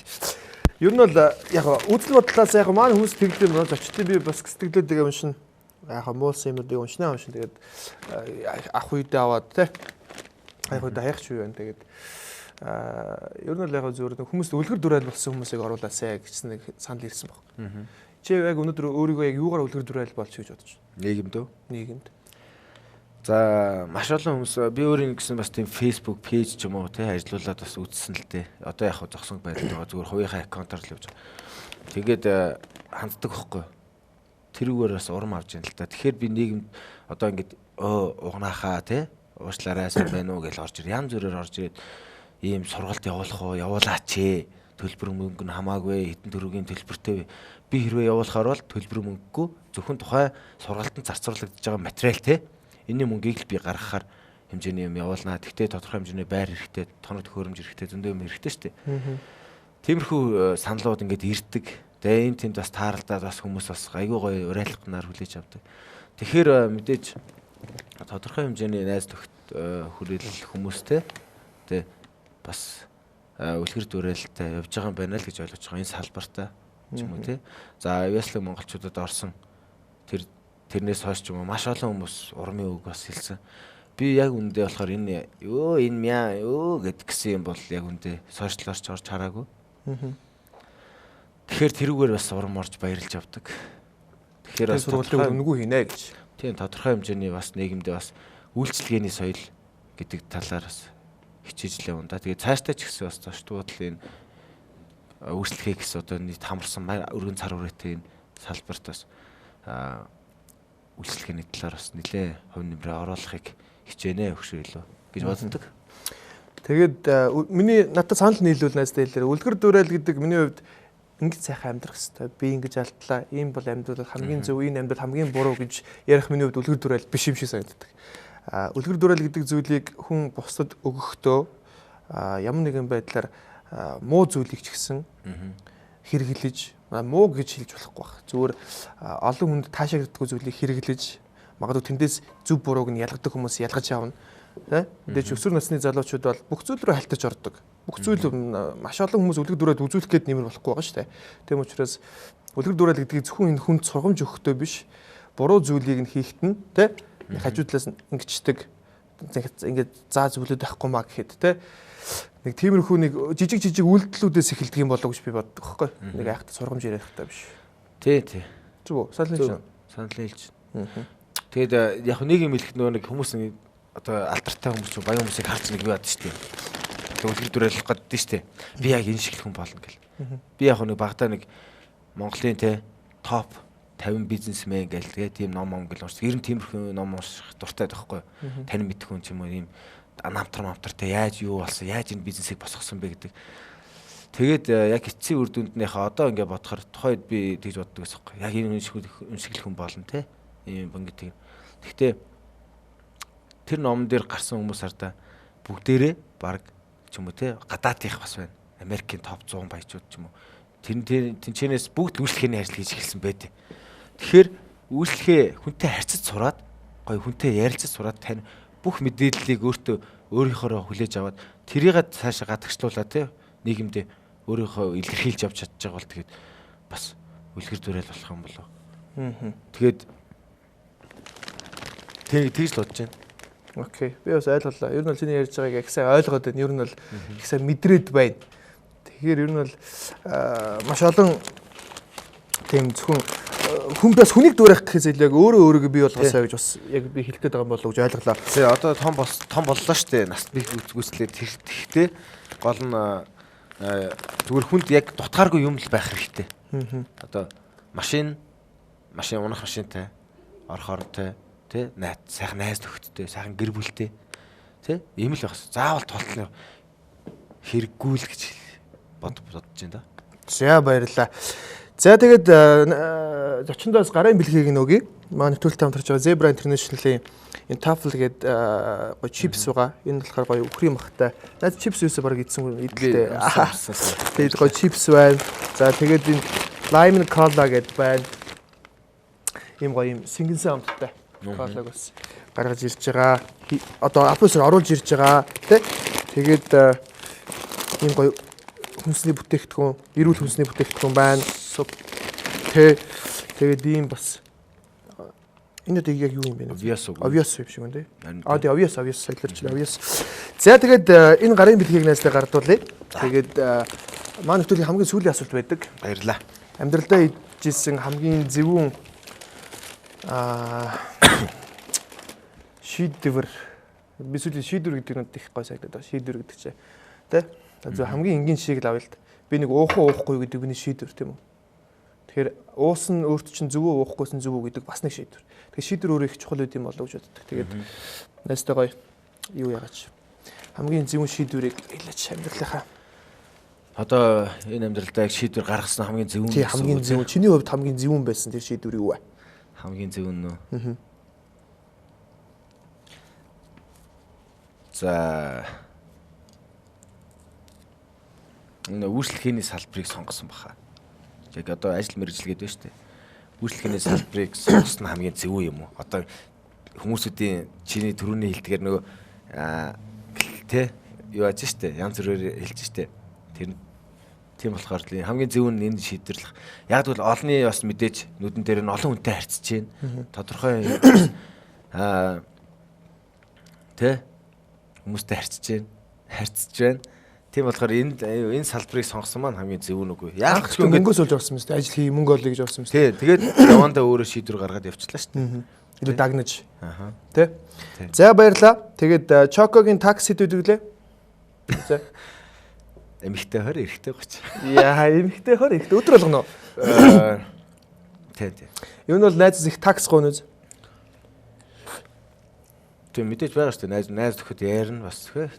Ер нь бол яг үзэл бодлоос яг маань хүс тэглэм болж очтыг би бас сэтгэлдээ уншина. Яг муулсан юмыг уншнаа. Тэгээд ах үедээ аваад тий. Ах үедээ хаях ч юу байна. Тэгээд ер нь л яг зөвөр хүмүүс үлгэр дурайл болсон хүмүүсийг оруулаасай гэсэн нэг санал ирсэн баг. Чи яг өнөөдөр өөрийгөө яг юугаар үлгэр дурайл болж гэж бодож байна? Нийгэмд үү? Нийгэмд. За маш олон хүмүүс би өөрийн гэсэн бас тийм Facebook пэйж ч юм уу тий ажиллаулаад бас үзсэн л дээ. Одоо яг зогсон байдалд байгаа зүгээр хувийнхаа аккаунтаар л явж байгаа. Тэгээд ханддаг хөхгүй. Тэрүүгээр бас урам авч яана л да. Тэгэхээр би нийгэмд одоо ингээд угнаахаа тий уушлаарай сайн байна уу гэж орж ир. Янз бүрээр орж ирээд ийм сургалт явуулах уу явуулаач ээ. Төлбөр мөнгө нь хамаагүй хэдэн төгрөгийн төлбөртэй би хэрвээ явуулахаар бол төлбөр мөнгөгүй зөвхөн тухай сургалтанд зарцуулагдж байгаа материал те энэний мөнгийг л би гаргахаар хэмжээний юм явуулнаа. Тэгтээ тодорхой хэмжээний байр хэрэгтэй, тоног төхөөрөмж хэрэгтэй, зөндөө юм хэрэгтэй шүү дээ. Тиймэрхүү саналууд ингээд ирдэг. Тэгээ энэ тэнд бас тааралдаад бас хүмүүс бас айгүй гоё урайлахнаар хүлээж авдаг. Тэгэхээр мэдээж тодорхой хэмжээний найз нөхд хүрээлэл хүмүүстэй тэ бас үлгэр дуурайлалтай явж байгаа юм байна л гэж ойлгож байгаа энэ салбартаа ч юм уу тий. За Веслэг монголчуудад орсон тэрнээс хойш ч юм уу маш олон хүмүүс урмын үг бас хэлсэн. би яг үндэ болохоор энэ мяа гэдгсэн юм бол яг үндэ сошиалорч орж хараагүй. Тэгэхээр тэрүүгээр бас урам орж баярлж явдаг. Тэгэхээр бас сургуулийн өнгөө хийнэ гэж. Тийм тодорхой хэмжээний бас нийгэмдээ бас үйлчлэгээний соёл гэдэг талаар бас хичээж л явна да. Тэгээд цаашдаа ч гэсэн бас зочд буудлын үйлчлэгээ гэсэн одоо нийт хамарсан өргөн цар хүрээтэй энэ салбарт бас үйлчлэгээний талаар бас нэлээ хувь нэмрээ оруулахыг хичээнэ өгшөө илүү гэж боддог. Тэгээд миний надад санал нийлүүл найзтай хэлээр үлгэр дуурайл гэдэг миний хувьд ингэж сайхан амьдрах хэрэгтэй. Би ингэж алдлаа. Ийм бол амьдрал хамгийн зөв, энэ амьдрал хамгийн буруу гэж ярих миний хувьд үлгэр дуурайл биш юм шиг санагддаг. Үлгэр дуурайл гэдэг зүйлийг хүн бусдад өгөхдөө ямар нэгэн байдлаар муу зүйлийг ч гэсэн хэрэглэж, муу гэж хэлж болохгүй байх. Зүгээр олон хүнд таашаагддаг зүйлийг хэрэглэж, магадгүй тэндээс зөв бурууг нь ялгадаг хүмүүс ялгаж явна. Мэдээж өсвөр насны залуучууд бол бүх зүйл рүү хальтаж ордог. Бүх зүйл маш олон хүмүүс үлгэр дуурайл үзүүлэх гээд нэмэр болохгүй байгаа шүү дээ. Тийм учраас үлгэр дуурайл гэдгийг зөвхөн энэ хүнд сургамж өгөхдөө биш, буруу зүйлийг нь хийхэд нь хажуу талаас нь ингэчдэг. Ингээд заа зүйлүүд байхгүй маа гэхэд нэг тиймэрхүү нэг жижиг үйлдэлүүдээс эхэлдэг юм болов уу гэж би боддог байхгүй. Нэг айхтар сургамж яриах хэрэгтэй биш. Тий. Зүг үү? Санал хэлж. Тэгээд яг нэг юм хэлэх нэг хүмүүс одоо алтартай хүмүүс ч баян хүмүүсийг харж нэг юу бад штеп. Үлгэр дуурайлах гэдэг штеп. Би яг энэ шиг хүн болно гэл. Би яг нэг багтаа нэг Монголын топ 50 бизнесмен гэл тийм ном гэл уншиж. Ер нь тиймэрхүү ном унших дуртай байхгүй. Тань мэдэх хүн ч юм уу ийм намтар яаж юу болсон, яаж энэ бизнесийг босгосон бэ гэдэг. Тэгээд яг эцсийн үр дүнднийхээ одоо ингээд бодохоор тухайд би тэгж боддог гэсэн юм. Яг энэ үншиглэх хүн болно те. Ийм бангид. Гэхдээ тэр номон дээр гарсан хүмүүс ардаа бүгдээрээ баг ч юм уу те гадаадынх бас байна. Америкийн топ 100 баячууд ч юм уу. Тэнчэнээс бүгд үйлчлэгээний ажил хийж эхэлсэн байдаг. Тэгэхээр үйлчлэгээ хүнтэй харьцаж сураад, гоё хүнтэй ярилцаж сураад тань бүх мэдээллийг өөрийнхөө хүлээж аваад тэрийг цаашаа гадагшлуулаад те нийгэмдээ өөрийнхөө илэрхийлж явж чадж байгаа бол тэгээд бас үлгэр дуурайл болох юм болов. Тэгээд тэгж л бодож байна. Окей. Би бас ойлголоо. Ер нь бол чиний ярьж байгааг их сайн ойлгоод байна. Ер нь бол их сайн мэдрээд байна. Тэгэхээр ер нь бол маш олон тийм зөвхөн хүнээс хүнийг дуурайх гэхээс илүү яг өөрийгөө бий болгосоо гэж бас яг би хэлэх гээд байгаа юм болов уу гэж ойлголоо. Тэгээ одоо том боллоо штэ. Наст би үзүүлээ. Тэгэхдээ гол нь зүгээр хүнд яг дутгааргүй юм л байх хэрэгтэй. Одоо машин унах машинтай, орох оронтой, тэ сайхан найз нөхөдтэй, сайхан гэр бүлтэй, тэ ийм л байх. Заавал толтол хэрэггүй л гэж бодож байна да. За баярлалаа. За тэгээд зочиндоос гарын бэлгийг нөгье. Манай нэвтрүүлэгт хамтарч байгаа Zebra International-ийн энэ Tafel гэдэг гоё чипс байгаа. Энэ болохоор гоё үхрийн махтай. Наад чипс юусаа бараг идсэн идэлтэй. Тэгээд гоё чипс байна. За тэгээд энэ Lime Cola гэдэг байна. Ийм гоё юм сингэнсэн амттай. Колаг бас гаргаж ирж байгаа. Одоо аппликейшн оруулж ирж байгаа. Тэгээд ийм гоё хүнсний бүтээгдэхүүн, эрүүл хүнсний бүтээгдэхүүн байна. Тэгээд ийм бас энэ одоо яг юу юм бэ? Obvious юм шиг байна тий. Тийм obvious солиорчлаа obvious. За тэгээд энэ гарын бэлгийг найзлаа гардуулъя. Тэгээд маань нэвтрүүлгийн хамгийн сүүлийн асуулт байдаг. Баярлалаа. Амьдралдаа хийжсэн хамгийн зөвүүн шийдвэр би сүүлийн шийдвэр гэдэг нь их гой сайдаад байна. Шийдвэр гэдэг чинь тий. За хамгийн энгийн шиг л авъя л. Би нэг уухгүй гэдэг миний шийдвэр тийм үү. Тэгэхээр уусан өөрт чинь зөвөө уухгүйсэн зөвөө гэдэг бас нэг шийдвэр. Тэгэхээр шийдвэр өөрөө их чухал үт юм болов гэж боддог. Тэгээд найстай гоё юу яагач. Хамгийн зөвүүн шийдвэрийг хэлээч амьдралынхаа. Одоо энэ амьдралдаа яг шийдвэр гаргасан хамгийн зөвүүн. Тий хамгийн зөвүүн. Чиний хувьд хамгийн зөвүүн байсан тэр шийдвэр юу вэ? Хамгийн зөвүүн нөө. За энэ үйлчлэгээний салбарыг сонгосон баха. Яг одоо ажил мэргэжилгээд байна шүү дээ. Үйлчлэгээний салбарыг сонгосон хамгийн зөв юм уу? Одоо хүмүүсүүдийн чиний төрөний хэлдгээр нөгөө тэ юу ааж штэ янз бүрээр хэлж штэ. Тэр тийм болохоор хамгийн зөв нь энэ шийдвэрлэх. Яг бол олонний бас мэдээж нүдэн дээр нь олон хүнтэй харьцаж байна. Тодорхой Тэ? Хүмүүстэй харьцаж байна. Тийм болохоор энэ салбарыг сонгосон маань хамгийн зөв нүггүй. Яг ч мөнгөөс олж авсан юм шүү дээ. Ажил хий, мөнгө олъё гэж авсан юм шүү дээ. Тэгээд явандаа өөрөө шийдвэр гаргаад явчихлаа шүү дээ. Илүү дагнаж. Аха. Тэ? За баярлаа. Тэгээд Чокогийн такс хэд үдэглээ? За. Эмэгтэй 20, эрэгтэй 30. Яа, эмэгтэй 20, эрэгтэй өдөр болгоно. Тэ. Юу нь бол найзаас их такс гоно үз. Тэг мэдээж байгаа шүү дээ. Найз төхөд ярина бас хөө.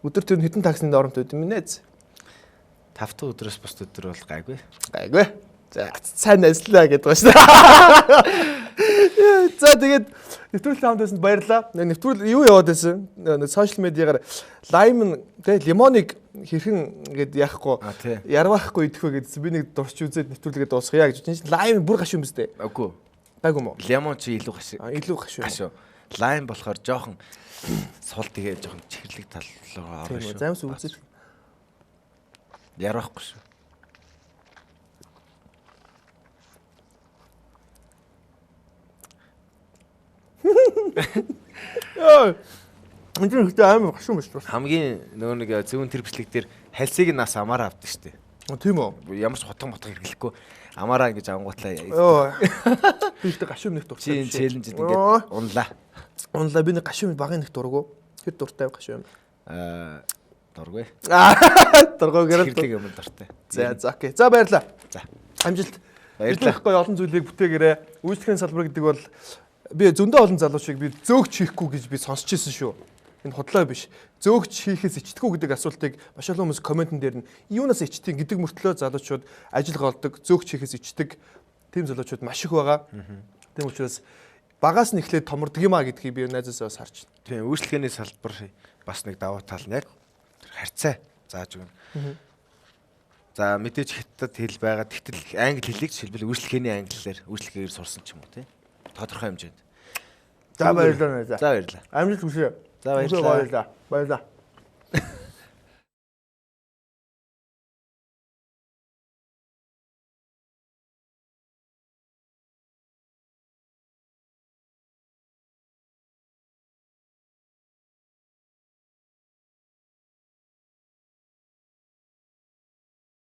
Өдөр төр хэдэн таксинд оромтой юм найз? 5 өдрөөс бус өдөр бол гайгүй. Гайгүй. За сайн найзлаа гэдэг ба шүү дээ. За тэгээд нэвтрүүлгийн хамт байсанд баярлалаа. Нэвтрүүл юу яваад байсан? Сошиал медиагаар лайм тэ лимоныг хэрхэн гээд яахгүй ярвахгүй идэхгүй гэдсэн. Би нэг дурч үзээд нэвтрүүлгээ дуусгая гэж чинь лайм бүр гаш юм бэ? Үгүй. Гайгүй юм уу? Лимон чи илүү гаш. Илүү гаш. Лайм болохоор жоохон сул тэгээ жоохон чихэрлэг тал руу орно шүү. Замс үзэл. Ярахгүй шүү. Яа. Энд нь ихтэй амар гаш юм шүү. Хамгийн нөгөө нэг зөвөн тэр бичлэг дээр хальсыг нас амаараа авдаг шүү дээ. Тийм үү? Ямар ч хутга хэрэглэхгүй амаараа ингэж ангуутлаа. Йоо. Би ихтэй гаш юм нэг дуртай. Чи челленж ингээд унлаа. Унлаа би нэг гаш юм багын нэг дургу. Тэр дуртай гаш юм. Дургүй. Дургуу гэрэл. Хэрэглэг юм дуртай. За окей. За баярлаа. За. Амжилт. Баярлалаа. Гоё олон зүйлийг бүтээгээрэй. Үйлчлэгийн салбар гэдэг бол би зөндөө олон залуучийг би зөөгч хийхгүй гэж би сонсч ирсэн шүү. Энэ худлаа биш. Зөөгч хийхээс ичдэггүй гэдэг асуултыг маш олон хүмүүс комментэн дээр нь юунаас ичдэг гэдэг мөртлөө залуучууд ажил голдог, зөөгч хийхээс ичдэг тийм залуучууд маш их байгаа. Тийм учраас багаас нь эхлээд томордог юм а гэдгийг би найзаасаа бас харж байна. Тийм үйлчлэгээний салбар бас нэг давуу тал нь яг харьцаа зааж өгнө. За мэдээж хятад хэл байгаа. Тэгтэл англи хэлийг жишээлбэл үйлчлэгээний англиар үйлчлэгээр сурсан ч юм уу тий. Тодорхой хэмжээнд. За баярлалаа. За баярлалаа. Амжилт хүсье. За баярлалаа. Баярлалаа.